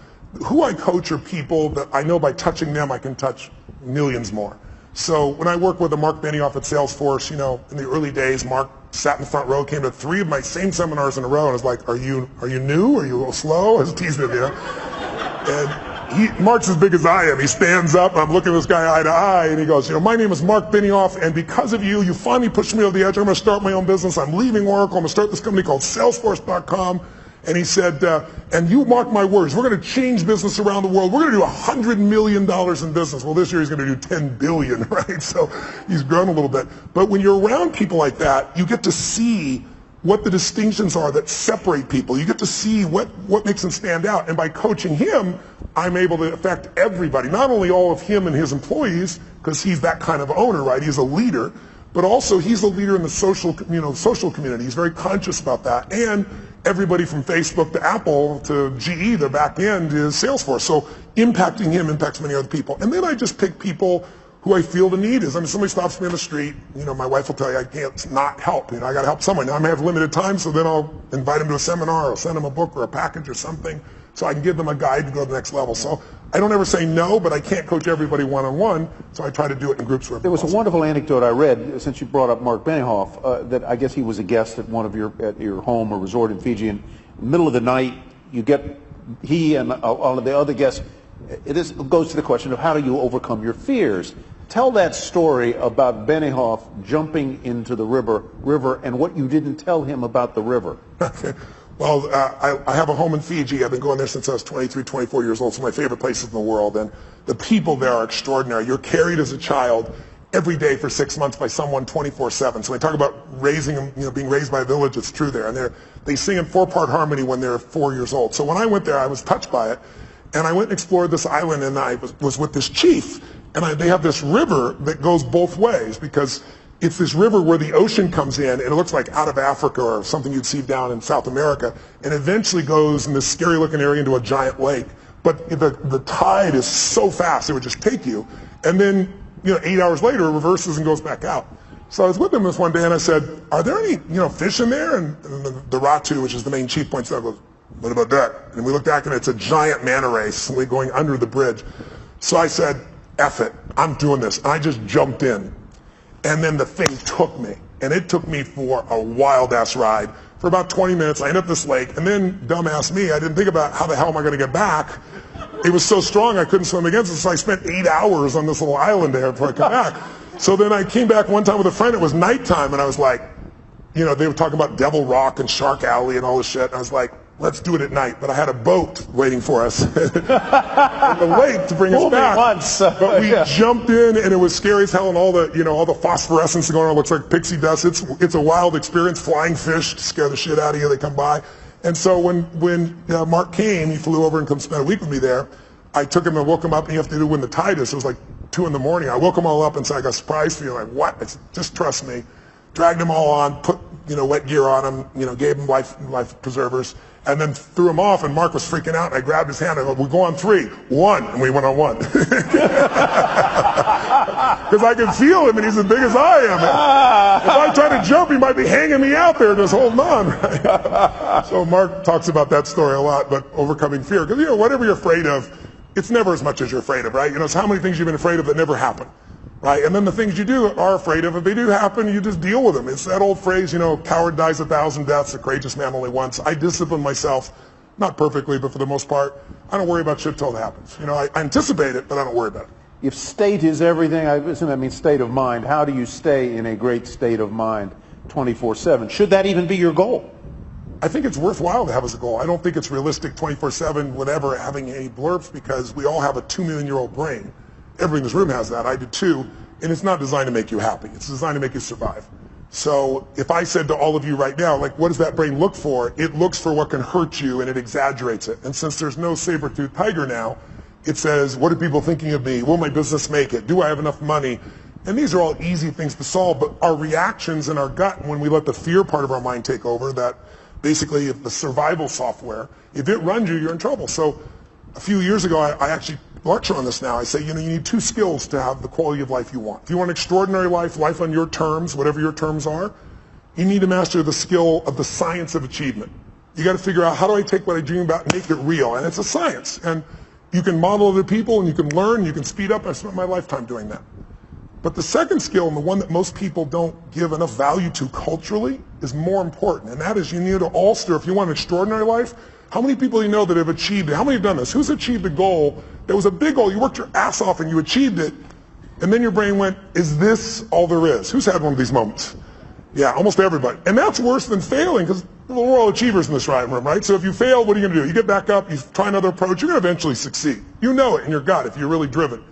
Who I coach are people that I know by touching them I can touch millions more. So when I worked with Mark Benioff at Salesforce, in the early days, Mark sat in the front row, came to 3 of my same seminars in a row, and I was like, are you new? Are you a little slow? I was teasing him, And Mark's as big as I am. He stands up, I'm looking at this guy eye to eye, and he goes, my name is Mark Benioff, and because of you, you finally pushed me over the edge. I'm going to start my own business. I'm leaving Oracle. I'm going to start this company called Salesforce.com. And he said, and you mark my words, we're going to change business around the world. We're going to do $100 million in business. Well, this year he's going to do $10 billion, right? So he's grown a little bit. But when you're around people like that, you get to see what the distinctions are that separate people. You get to see what makes them stand out. And by coaching him, I'm able to affect everybody, not only all of him and his employees, because he's that kind of owner, right? He's a leader, but also he's a leader in the social community. He's very conscious about that. And everybody from Facebook to Apple to GE, their back end is Salesforce. So impacting him impacts many other people. And then I just pick people who I feel the need is. I mean, somebody stops me on the street, my wife will tell you I can't not help. I got to help someone. Now I may have limited time, so then I'll invite them to a seminar or send them a book or a package or something so I can give them a guide to go to the next level. So I don't ever say no, but I can't coach everybody one-on-one, so I try to do it in groups where there was a wonderful anecdote I read, since you brought up Mark Benioff, that I guess he was a guest at at your home or resort in Fiji, and in the middle of the night, you get he and all of the other guests, it goes to the question of how do you overcome your fears. Tell that story about Benioff jumping into the river and what you didn't tell him about the river. Okay. Well, I have a home in Fiji. I've been going there since I was 23, 24 years old. It's one of my favorite places in the world. And the people there are extraordinary. You're carried as a child every day for 6 months by someone 24/7. So when I talk about raising them, being raised by a village, it's true there. And they sing in 4-part harmony when they're 4 years old. So when I went there, I was touched by it. And I went and explored this island, and I was with this chief. And they have this river that goes both ways, because it's this river where the ocean comes in, and it looks like out of Africa or something you'd see down in South America, and eventually goes in this scary-looking area into a giant lake. But the tide is so fast, it would just take you. And then, 8 hours later, it reverses and goes back out. So I was with him this one day, and I said, are there any, fish in there? And the Ratu, which is the main chief, points out, goes, what about that? And we looked back, and it's a giant manta ray going under the bridge. So I said, F it, I'm doing this. And I just jumped in. And then the thing took me. And it took me for a wild-ass ride. For about 20 minutes, I ended up this lake. And then, dumbass me, I didn't think about how the hell am I going to get back. It was so strong I couldn't swim against it. So I spent 8 hours on this little island there before I came back. So then I came back one time with a friend. It was nighttime. And I was like, they were talking about Devil Rock and Shark Alley and all this shit. And I was like, let's do it at night. But I had a boat waiting for us in the lake to bring us back. But we jumped in, and it was scary as hell, and all the phosphorescence going on looks like pixie dust. It's a wild experience. Flying fish scare the shit out of you. They come by. And so when Mark came, he flew over and come spend a week with me there. I took him and woke him up, and you have to do when the tide is. It was like 2 in the morning. I woke them all up and said, I got a surprise for you. Like, what? I said, just trust me. Dragged them all on, put wet gear on them, gave them life preservers, and then threw him off, and Mark was freaking out, and I grabbed his hand, and I go, we go on 3, 1, and we went on 1. Because I can feel him, and he's as big as I am. If I try to jump, he might be hanging me out there just holding on. Right? So Mark talks about that story a lot, but overcoming fear. Because, whatever you're afraid of, it's never as much as you're afraid of, right? It's how many things you've been afraid of that never happen. Right? And then the things you are afraid of, if they do happen, you just deal with them. It's that old phrase, coward dies 1,000 deaths, a courageous man only once. I discipline myself, not perfectly, but for the most part. I don't worry about shit till it happens. I anticipate it, but I don't worry about it. If state is everything, I assume that means state of mind. How do you stay in a great state of mind 24/7? Should that even be your goal? I think it's worthwhile to have as a goal. I don't think it's realistic 24/7 whenever having any blurbs, because we all have a 2-million-year-old brain. Everybody in this room has that. I do too. And it's not designed to make you happy. It's designed to make you survive. So if I said to all of you right now, what does that brain look for? It looks for what can hurt you, and it exaggerates it. And since there's no saber-toothed tiger now, it says, what are people thinking of me? Will my business make it? Do I have enough money? And these are all easy things to solve, but our reactions in our gut, when we let the fear part of our mind take over, that basically the survival software, if it runs you, you're in trouble. So a few years ago, I actually lecture on this now. I say, you need 2 skills to have the quality of life you want. If you want an extraordinary life on your terms, whatever your terms are, you need to master the skill of the science of achievement. You got to figure out, how do I take what I dream about and make it real? And it's a science. And you can model other people, and you can learn, you can speed up. I spent my lifetime doing that. But the second skill, and the one that most people don't give enough value to culturally, is more important. And that is, you need to alter, if you want an extraordinary life, how many people do you know that have achieved it? How many have done this? Who's achieved a goal that was a big goal? You worked your ass off and you achieved it, and then your brain went, is this all there is? Who's had one of these moments? Yeah, almost everybody. And that's worse than failing, because we're all achievers in this room, right? So if you fail, what are you going to do? You get back up, you try another approach, you're going to eventually succeed. You know it in your gut if you're really driven.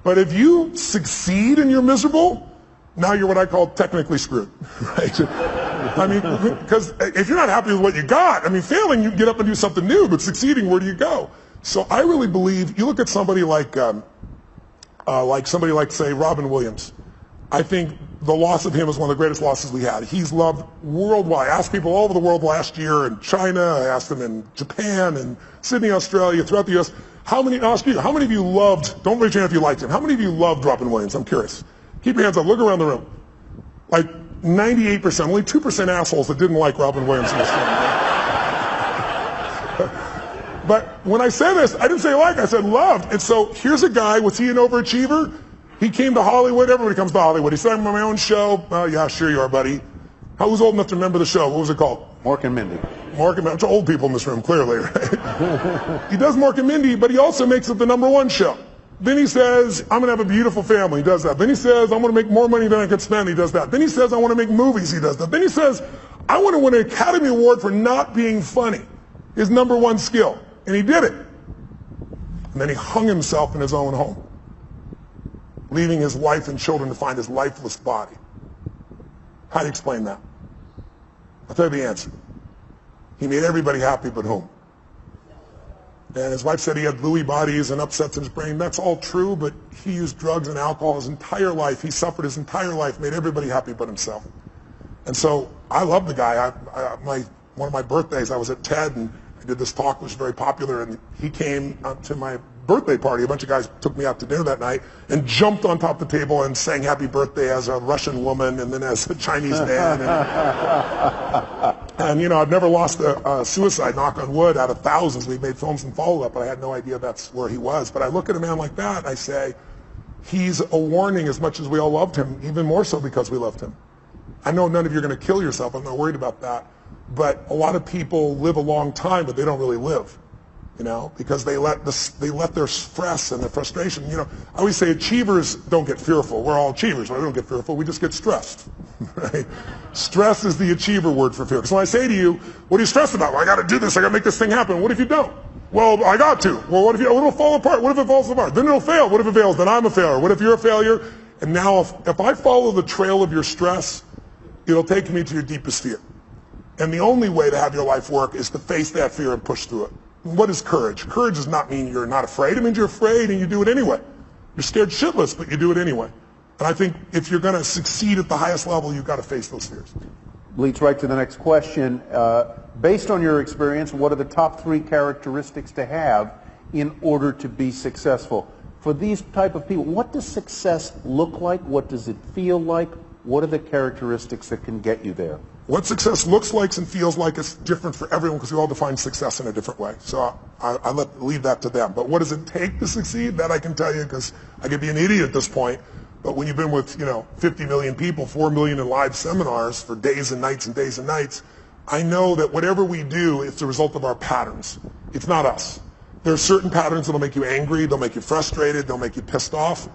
But if you succeed and you're miserable, now you're what I call technically screwed, right? I mean, because if you're not happy with what you got, I mean, failing, you get up and do something new, but succeeding, where do you go? So I really believe, you look at somebody like say, Robin Williams. I think the loss of him is one of the greatest losses we had. He's loved worldwide. I asked people all over the world last year, in China, I asked them in Japan, and Sydney, Australia, throughout the U.S., how many of you loved, don't raise your hand if you liked him, how many of you loved Robin Williams? I'm curious. Keep your hands up, look around the room. Like 98%, only 2% assholes that didn't like Robin Williams in this film. But when I say this, I didn't say like, I said loved. And so here's a guy, was he an overachiever? He came to Hollywood, everybody comes to Hollywood. He said, I'm on my own show. Oh yeah, sure you are, buddy. Who was old enough to remember the show? What was it called? Mork and Mindy. Mork and Mindy. It's old people in this room, clearly, right? He does Mork and Mindy, but he also makes it the #1 show. Then he says, I'm going to have a beautiful family. He does that. Then he says, I want to make more money than I can spend. He does that. Then he says, I want to make movies. He does that. Then he says, I want to win an Academy Award for not being funny. His #1 skill. And he did it. And then he hung himself in his own home, leaving his wife and children to find his lifeless body. How do you explain that? I'll tell you the answer. He made everybody happy but whom? And his wife said he had Lewy bodies and upsets in his brain. That's all true, but he used drugs and alcohol his entire life. He suffered his entire life, made everybody happy but himself. And so I love the guy. One of my birthdays, I was at TED, and I did this talk, which was very popular, and he came to my birthday party. A bunch of guys took me out to dinner that night and jumped on top of the table and sang happy birthday as a Russian woman and then as a Chinese man. And you know, I've never lost a suicide, knock on wood, out of thousands. We've made films and follow-up, but I had no idea that's where he was. But I look at a man like that and I say, he's a warning as much as we all loved him, even more so because we loved him. I know none of you are going to kill yourself. I'm not worried about that. But a lot of people live a long time, but they don't really live. You know, because they let their stress and their frustration, you know, I always say achievers don't get fearful. We're all achievers, right? We don't get fearful, we just get stressed, right? Stress is the achiever word for fear. Because when I say to you, what are you stressed about? Well, I got to do this, I got to make this thing happen. What if you don't? Well, I got to. Well, what if it'll fall apart? What if it falls apart? Then it'll fail. What if it fails? Then I'm a failure. What if you're a failure? And now if I follow the trail of your stress, it'll take me to your deepest fear. And the only way to have your life work is to face that fear and push through it. What is courage? Courage does not mean you're not afraid. It means you're afraid and you do it anyway. You're scared shitless, but you do it anyway. And I think if you're going to succeed at the highest level, you've got to face those fears. Leads right to the next question. Based on your experience, what are the top 3 characteristics to have in order to be successful? For these type of people, what does success look like? What does it feel like? What are the characteristics that can get you there? What success looks like and feels like is different for everyone because we all define success in a different way. So I leave that to them. But what does it take to succeed? That I can tell you because I could be an idiot at this point. But when you've been with 50 million people, 4 million in live seminars for days and nights and days and nights, I know that whatever we do, it's the result of our patterns. It's not us. There are certain patterns that'll make you angry, they'll make you frustrated, they'll make you pissed off.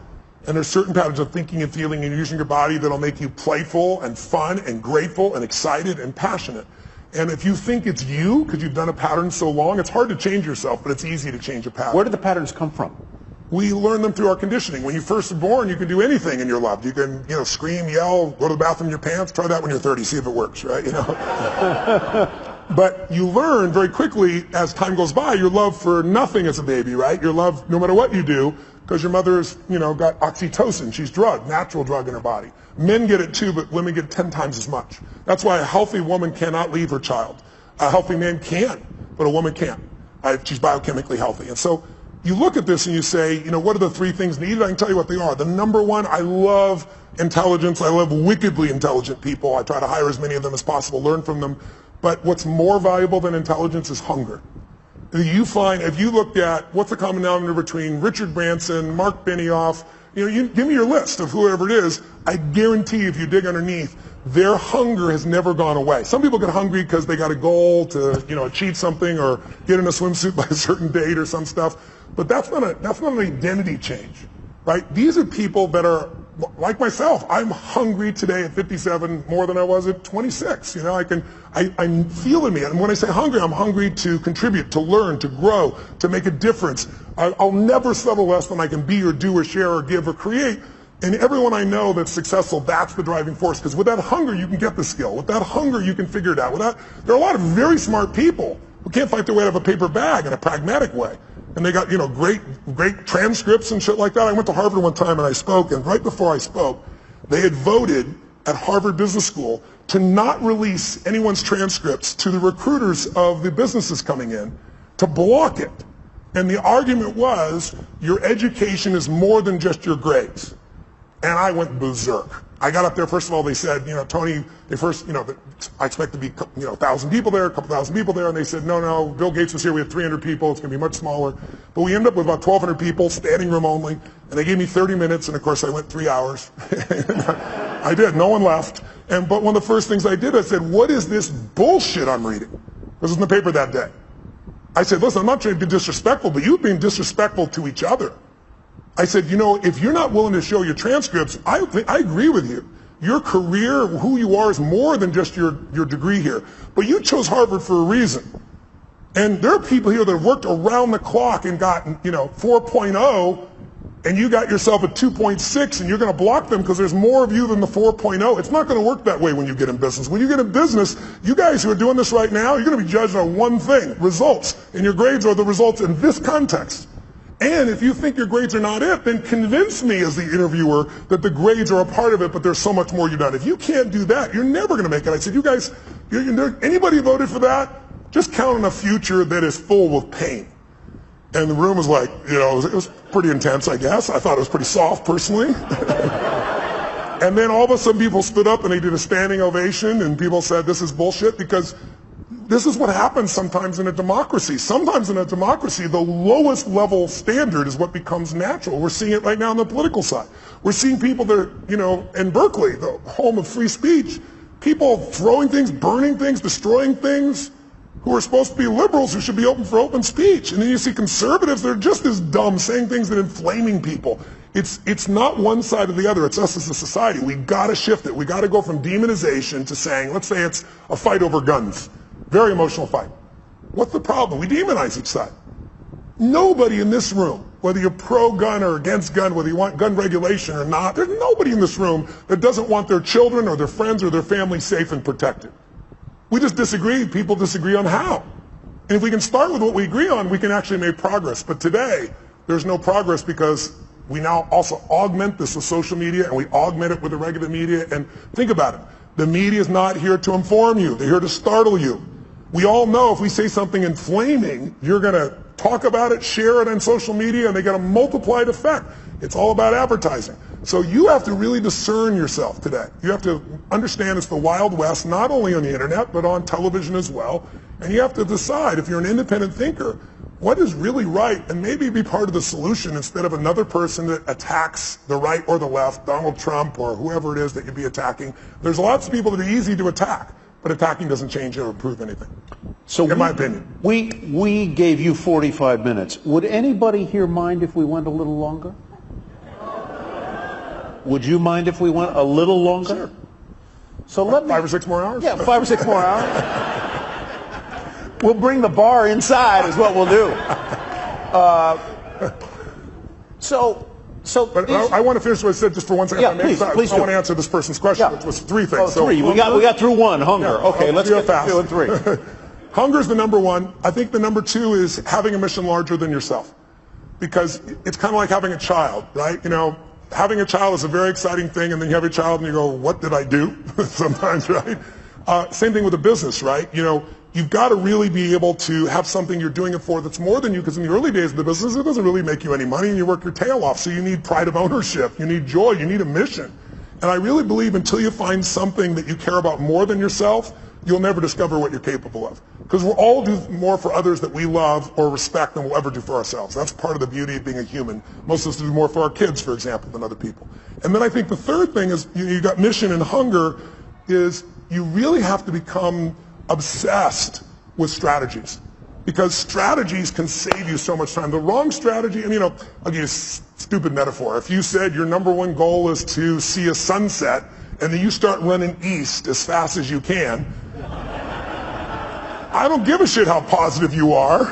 And there's certain patterns of thinking and feeling and using your body that'll make you playful and fun and grateful and excited and passionate. And if you think it's you, because you've done a pattern so long, it's hard to change yourself, but it's easy to change a pattern. Where do the patterns come from? We learn them through our conditioning. When you first are born, you can do anything in your life. You can, scream, yell, go to the bathroom in your pants. Try that when you're 30, see if it works, right? But you learn very quickly as time goes by your love for nothing as a baby, right? Your love, no matter what you do, because your mother's, got oxytocin. She's drug, natural drug in her body. Men get it too, but women get it 10 times as much. That's why a healthy woman cannot leave her child. A healthy man can, but a woman can't. She's biochemically healthy. And so you look at this and you say, what are the 3 things needed? I can tell you what they are. The number 1, I love intelligence. I love wickedly intelligent people. I try to hire as many of them as possible, learn from them. But what's more valuable than intelligence is hunger. You find, if you looked at what's the common denominator between Richard Branson, Mark Benioff, You give me your list of whoever it is. I guarantee if you dig underneath, their hunger has never gone away. Some people get hungry because they got a goal to, achieve something or get in a swimsuit by a certain date or some stuff. But that's not an identity change, right? These are people that are like myself. I'm hungry today at 57 more than I was at 26. I feel in me. And when I say hungry, I'm hungry to contribute, to learn, to grow, to make a difference. I'll never settle less than I can be or do or share or give or create. And everyone I know that's successful, that's the driving force. Because with that hunger, you can get the skill. With that hunger, you can figure it out. There are a lot of very smart people who can't fight their way out of a paper bag in a pragmatic way. And they got, great transcripts and shit like that. I went to Harvard one time and I spoke, and right before I spoke, they had voted at Harvard Business School to not release anyone's transcripts to the recruiters of the businesses coming in, to block it. And the argument was, your education is more than just your grades. And I went berserk. I got up there, first of all, they said, Tony, I expect to be, 1,000 people there, a couple thousand people there, and they said, no, Bill Gates was here, we have 300 people, it's gonna be much smaller. But we ended up with about 1,200 people, standing room only, and they gave me 30 minutes, and of course I went 3 hours. I did, no one left. But one of the first things I did, I said, what is this bullshit I'm reading? This was in the paper that day. I said, listen, I'm not trying to be disrespectful, but you've been disrespectful to each other. I said, if you're not willing to show your transcripts, I agree with you. Your career, who you are, is more than just your degree here. But you chose Harvard for a reason. And there are people here that have worked around the clock and gotten, 4.0, and you got yourself a 2.6, and you're going to block them because there's more of you than the 4.0. It's not going to work that way when you get in business. When you get in business, you guys who are doing this right now, you're going to be judged on one thing, results. And your grades are the results in this context. And if you think your grades are not it, then convince me as the interviewer that the grades are a part of it, but there's so much more you've done. If you can't do that, you're never going to make it. I said, you guys, anybody voted for that? Just count on a future that is full with pain. And the room was like, it was pretty intense, I guess. I thought it was pretty soft, personally. And then all of a sudden people stood up and they did a standing ovation, and people said, this is bullshit, because this is what happens sometimes in a democracy. Sometimes in a democracy, the lowest level standard is what becomes natural. We're seeing it right now on the political side. We're seeing people that, in Berkeley, the home of free speech, people throwing things, burning things, destroying things, who are supposed to be liberals who should be open for open speech. And then you see conservatives that are just as dumb, saying things that are inflaming people. It's not one side or the other. It's us as a society. We got to shift it. We got to go from demonization to saying, let's say it's a fight over guns. Very emotional fight. What's the problem? We demonize each side. Nobody in this room, whether you're pro-gun or against gun, whether you want gun regulation or not, there's nobody in this room that doesn't want their children or their friends or their family safe and protected. We just disagree. People disagree on how. And if we can start with what we agree on, we can actually make progress. But today, there's no progress because we now also augment this with social media, and we augment it with the regular media. And think about it. The media is not here to inform you. They're here to startle you. We all know if we say something inflaming, you're going to talk about it, share it on social media, and they get a multiplied effect. It's all about advertising. So you have to really discern yourself today. You have to understand it's the Wild West, not only on the internet, but on television as well. And you have to decide, if you're an independent thinker, what is really right, and maybe be part of the solution instead of another person that attacks the right or the left, Donald Trump or whoever it is that you'd be attacking. There's lots of people that are easy to attack, but attacking doesn't change or improve anything, in my opinion. We gave you 45 minutes. Would anybody here mind if we went a little longer? Would you mind if we went a little longer? Sure. So let me... 5 or 6 more hours? Yeah, 5 or 6 more hours. We'll bring the bar inside is what we'll do. But I want to finish what I said just for 1 second. Yeah, please I want to answer this person's question, which was 3 things. Oh, 3. We got through 1, hunger. Yeah, okay, let's get fast. to 2 and 3. Hunger is the number 1. I think the number 2 is having a mission larger than yourself. Because it's kind of like having a child, right? Having a child is a very exciting thing, and then you have a child and you go, what did I do? Sometimes, right? Same thing with a business, right? You've got to really be able to have something you're doing it for that's more than you, because in the early days of the business, it doesn't really make you any money, and you work your tail off. So you need pride of ownership, you need joy, you need a mission. And I really believe until you find something that you care about more than yourself, you'll never discover what you're capable of. Because we'll all do more for others that we love or respect than we'll ever do for ourselves. That's part of the beauty of being a human. Most of us do more for our kids, for example, than other people. And then I think the third thing is, you got mission and hunger, is you really have to become obsessed with strategies. Because strategies can save you so much time. The wrong strategy, and I'll give you a stupid metaphor. If you said your number one goal is to see a sunset, and then you start running east as fast as you can, I don't give a shit how positive you are.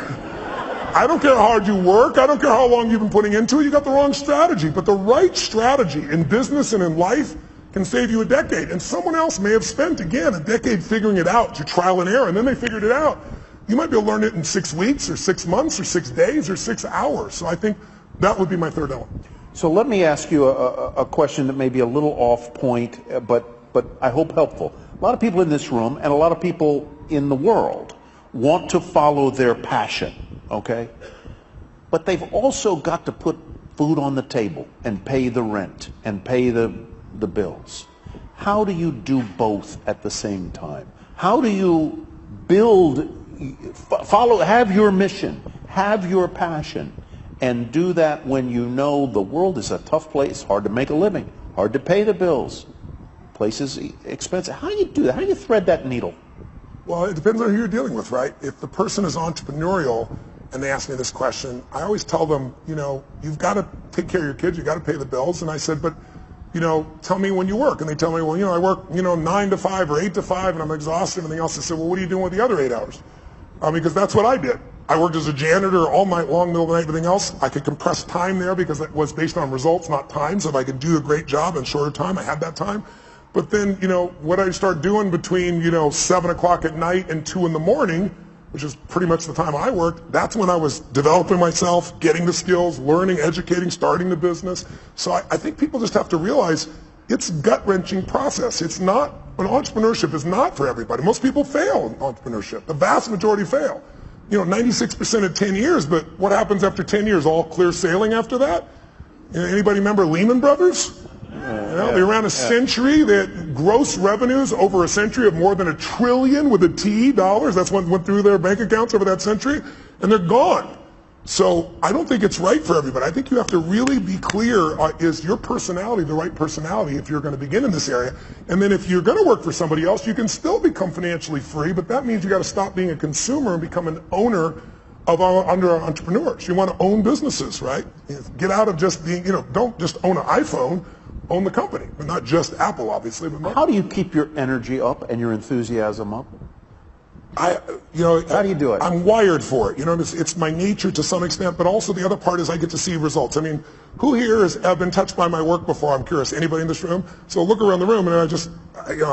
I don't care how hard you work. I don't care how long you've been putting into it. You got the wrong strategy. But the right strategy in business and in life can save you a decade. And someone else may have spent, again, a decade figuring it out through trial and error, and then they figured it out. You might be able to learn it in 6 weeks or 6 months or 6 days or 6 hours. So I think that would be my third element. So let me ask you a question that may be a little off point, but I hope helpful. A lot of people in this room and a lot of people in the world want to follow their passion, okay? But they've also got to put food on the table and pay the rent and pay the bills. How do you do both at the same time? How do you have your mission, have your passion, and do that when you know the world is a tough place, hard to make a living, hard to pay the bills, places expensive? How do you do that? How do you thread that needle? Well, it depends on who you're dealing with, right? If the person is entrepreneurial and they ask me this question, I always tell them, you've got to take care of your kids, you've got to pay the bills. And I said, but, tell me when you work. And they tell me, well, I work, 9 to 5 or 8 to 5 and I'm exhausted and everything else. I said, well, what are you doing with the other 8 hours? Because that's what I did. I worked as a janitor all night long, middle of the night, everything else. I could compress time there because it was based on results, not time. So if I could do a great job in shorter time, I had that time. But then, what I start doing between, 7 o'clock at night and 2 in the morning, which is pretty much the time I worked, that's when I was developing myself, getting the skills, learning, educating, starting the business. So I think people just have to realize it's a gut-wrenching process. Entrepreneurship is not for everybody. Most people fail in entrepreneurship. The vast majority fail. 96% at 10 years, but what happens after 10 years? All clear sailing after that? Anybody remember Lehman Brothers? They ran a century. They had gross revenues over a century of more than $1 trillion with a T dollars. That's what went through their bank accounts over that century, and they're gone. So I don't think it's right for everybody. I think you have to really be clear, is your personality the right personality if you're going to begin in this area? And then if you're going to work for somebody else, you can still become financially free, but that means you got to stop being a consumer and become an owner of under entrepreneurs. You want to own businesses, right? Get out of just being, don't just own an iPhone, own the company, but not just Apple, obviously. But how do you keep your energy up and your enthusiasm up? How do you do it? I'm wired for it. It's my nature to some extent, but also the other part is I get to see results. Who here has been touched by my work before? I'm curious. Anybody in this room? So look around the room, and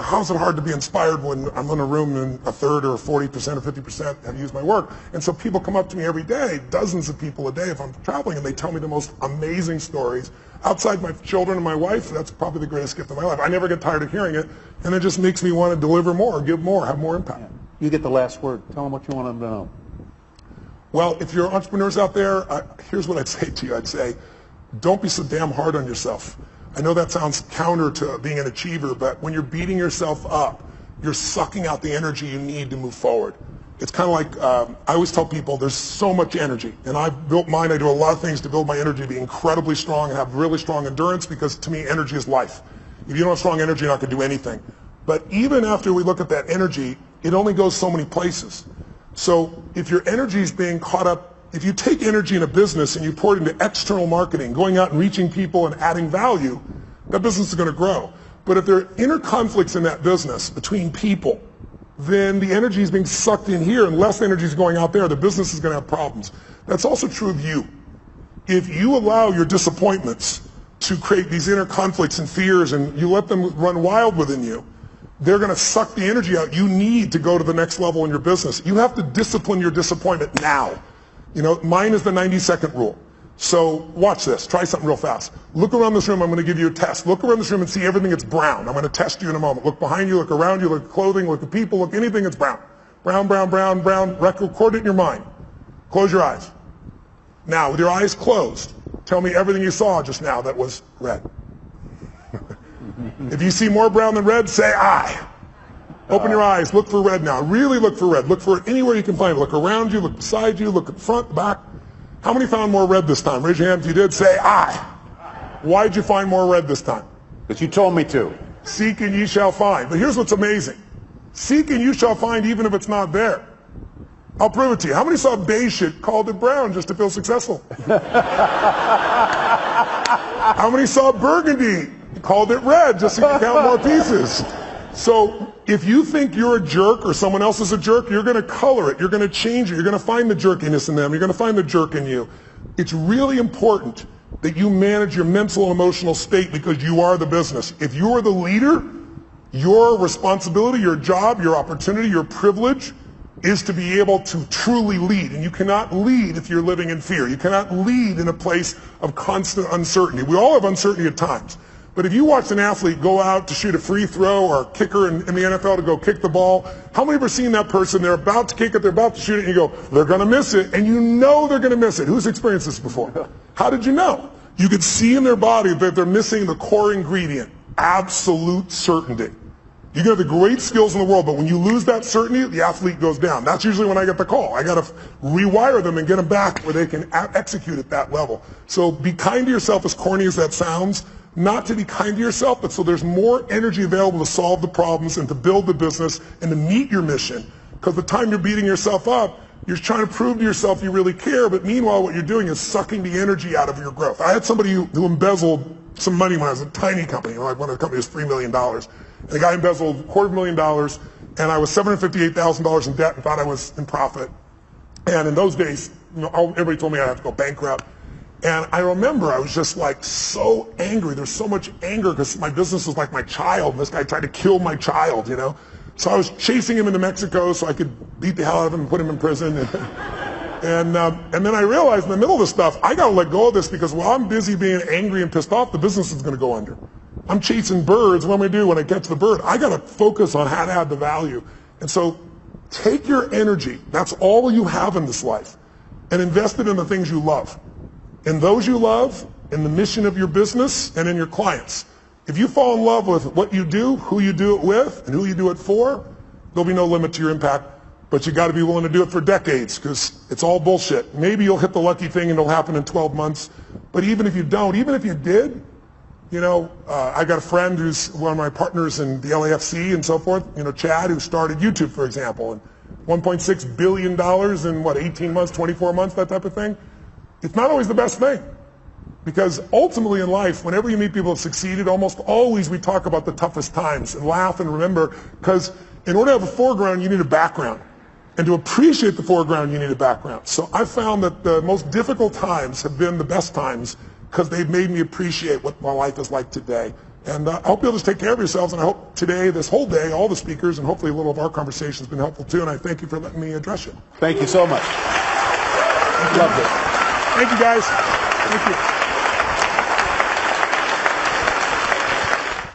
how's it hard to be inspired when I'm in a room and a third or 40% or 50% have used my work? And so people come up to me every day, dozens of people a day if I'm traveling, and they tell me the most amazing stories. Outside my children and my wife, that's probably the greatest gift of my life. I never get tired of hearing it, and it just makes me want to deliver more, give more, have more impact. Yeah. You get the last word. Tell them what you want them to know. Well, if you're entrepreneurs out there, here's what I'd say to you. I'd say, don't be so damn hard on yourself. I know that sounds counter to being an achiever, but when you're beating yourself up, you're sucking out the energy you need to move forward. It's kind of like, I always tell people, there's so much energy. And I've built mine. I do a lot of things to build my energy to be incredibly strong and have really strong endurance, because to me, energy is life. If you don't have strong energy, you're not going to do anything. But even after we look at that energy, it only goes so many places. So if your energy is being caught up, if you take energy in a business and you pour it into external marketing, going out and reaching people and adding value, that business is going to grow. But if there are inner conflicts in that business between people, then the energy is being sucked in here and less energy is going out there. The business is going to have problems. That's also true of you. If you allow your disappointments to create these inner conflicts and fears and you let them run wild within you, they're going to suck the energy out you need to go to the next level in your business. You have to discipline your disappointment now. Mine is the 90-second rule. So watch this. Try something real fast. Look around this room. I'm going to give you a test. Look around this room and see everything that's brown. I'm going to test you in a moment. Look behind you. Look around you. Look at clothing. Look at people. Look at anything that's brown. Brown, brown, brown, brown. Record it in your mind. Close your eyes. Now, with your eyes closed, tell me everything you saw just now that was red. If you see more brown than red, say I. Open your eyes. Look for red now. Really look for red. Look for it anywhere you can find it. Look around you. Look beside you. Look at the front, back. How many found more red this time? Raise your hand if you did. Say, I. Why did you find more red this time? Because you told me to. Seek and ye shall find. But here's what's amazing. Seek and you shall find even if it's not there. I'll prove it to you. How many saw beige shit, called it brown just to feel successful? How many saw burgundy, called it red just so you can count more pieces? So if you think you're a jerk or someone else is a jerk, you're going to color it. You're going to change it. You're going to find the jerkiness in them. You're going to find the jerk in you. It's really important that you manage your mental and emotional state because you are the business. If you are the leader, your responsibility, your job, your opportunity, your privilege is to be able to truly lead. And you cannot lead if you're living in fear. You cannot lead in a place of constant uncertainty. We all have uncertainty at times. But if you watch an athlete go out to shoot a free throw or a kicker in the NFL to go kick the ball, how many have ever seen that person? They're about to kick it, they're about to shoot it, and you go, they're going to miss it, and you know they're going to miss it. Who's experienced this before? How did you know? You could see in their body that they're missing the core ingredient, absolute certainty. You can have the great skills in the world, but when you lose that certainty, the athlete goes down. That's usually when I get the call. I got to rewire them and get them back where they can execute at that level. So be kind to yourself, as corny as that sounds. Not to be kind to yourself, but so there's more energy available to solve the problems and to build the business and to meet your mission. Because the time you're beating yourself up, you're trying to prove to yourself you really care, but meanwhile what you're doing is sucking the energy out of your growth. I had somebody who embezzled some money when I was a tiny company. Like one of the companies was $3 million. And the guy embezzled $250,000, and I was $758,000 in debt and thought I was in profit. And in those days, everybody told me I'd have to go bankrupt. And I remember I was just like so angry. There's so much anger because my business was like my child. And this guy tried to kill my child, you know. So I was chasing him into Mexico so I could beat the hell out of him and put him in prison. And then I realized in the middle of this stuff, I got to let go of this because while I'm busy being angry and pissed off, the business is going to go under. I'm chasing birds. What am I do when I catch the bird? I got to focus on how to add the value. And so take your energy. That's all you have in this life. And invest it in the things you love. In those you love, in the mission of your business, and in your clients. If you fall in love with what you do, who you do it with, and who you do it for, there'll be no limit to your impact. But you got to be willing to do it for decades because it's all bullshit. Maybe you'll hit the lucky thing and it'll happen in 12 months. But even if you don't, even if you did, you know, I got a friend who's one of my partners in the LAFC and so forth, you know, Chad, who started YouTube, for example, and $1.6 billion in, what, 18 months, 24 months, that type of thing. It's not always the best thing. Because ultimately in life, whenever you meet people who have succeeded, almost always we talk about the toughest times and laugh and remember, because in order to have a foreground, you need a background. And to appreciate the foreground, you need a background. So I found that the most difficult times have been the best times because they've made me appreciate what my life is like today. And I hope you'll just take care of yourselves, and I hope today, this whole day, all the speakers, and hopefully a little of our conversation has been helpful too, and I thank you for letting me address you. Thank you so much. Loved it. Thank you, guys. Thank you.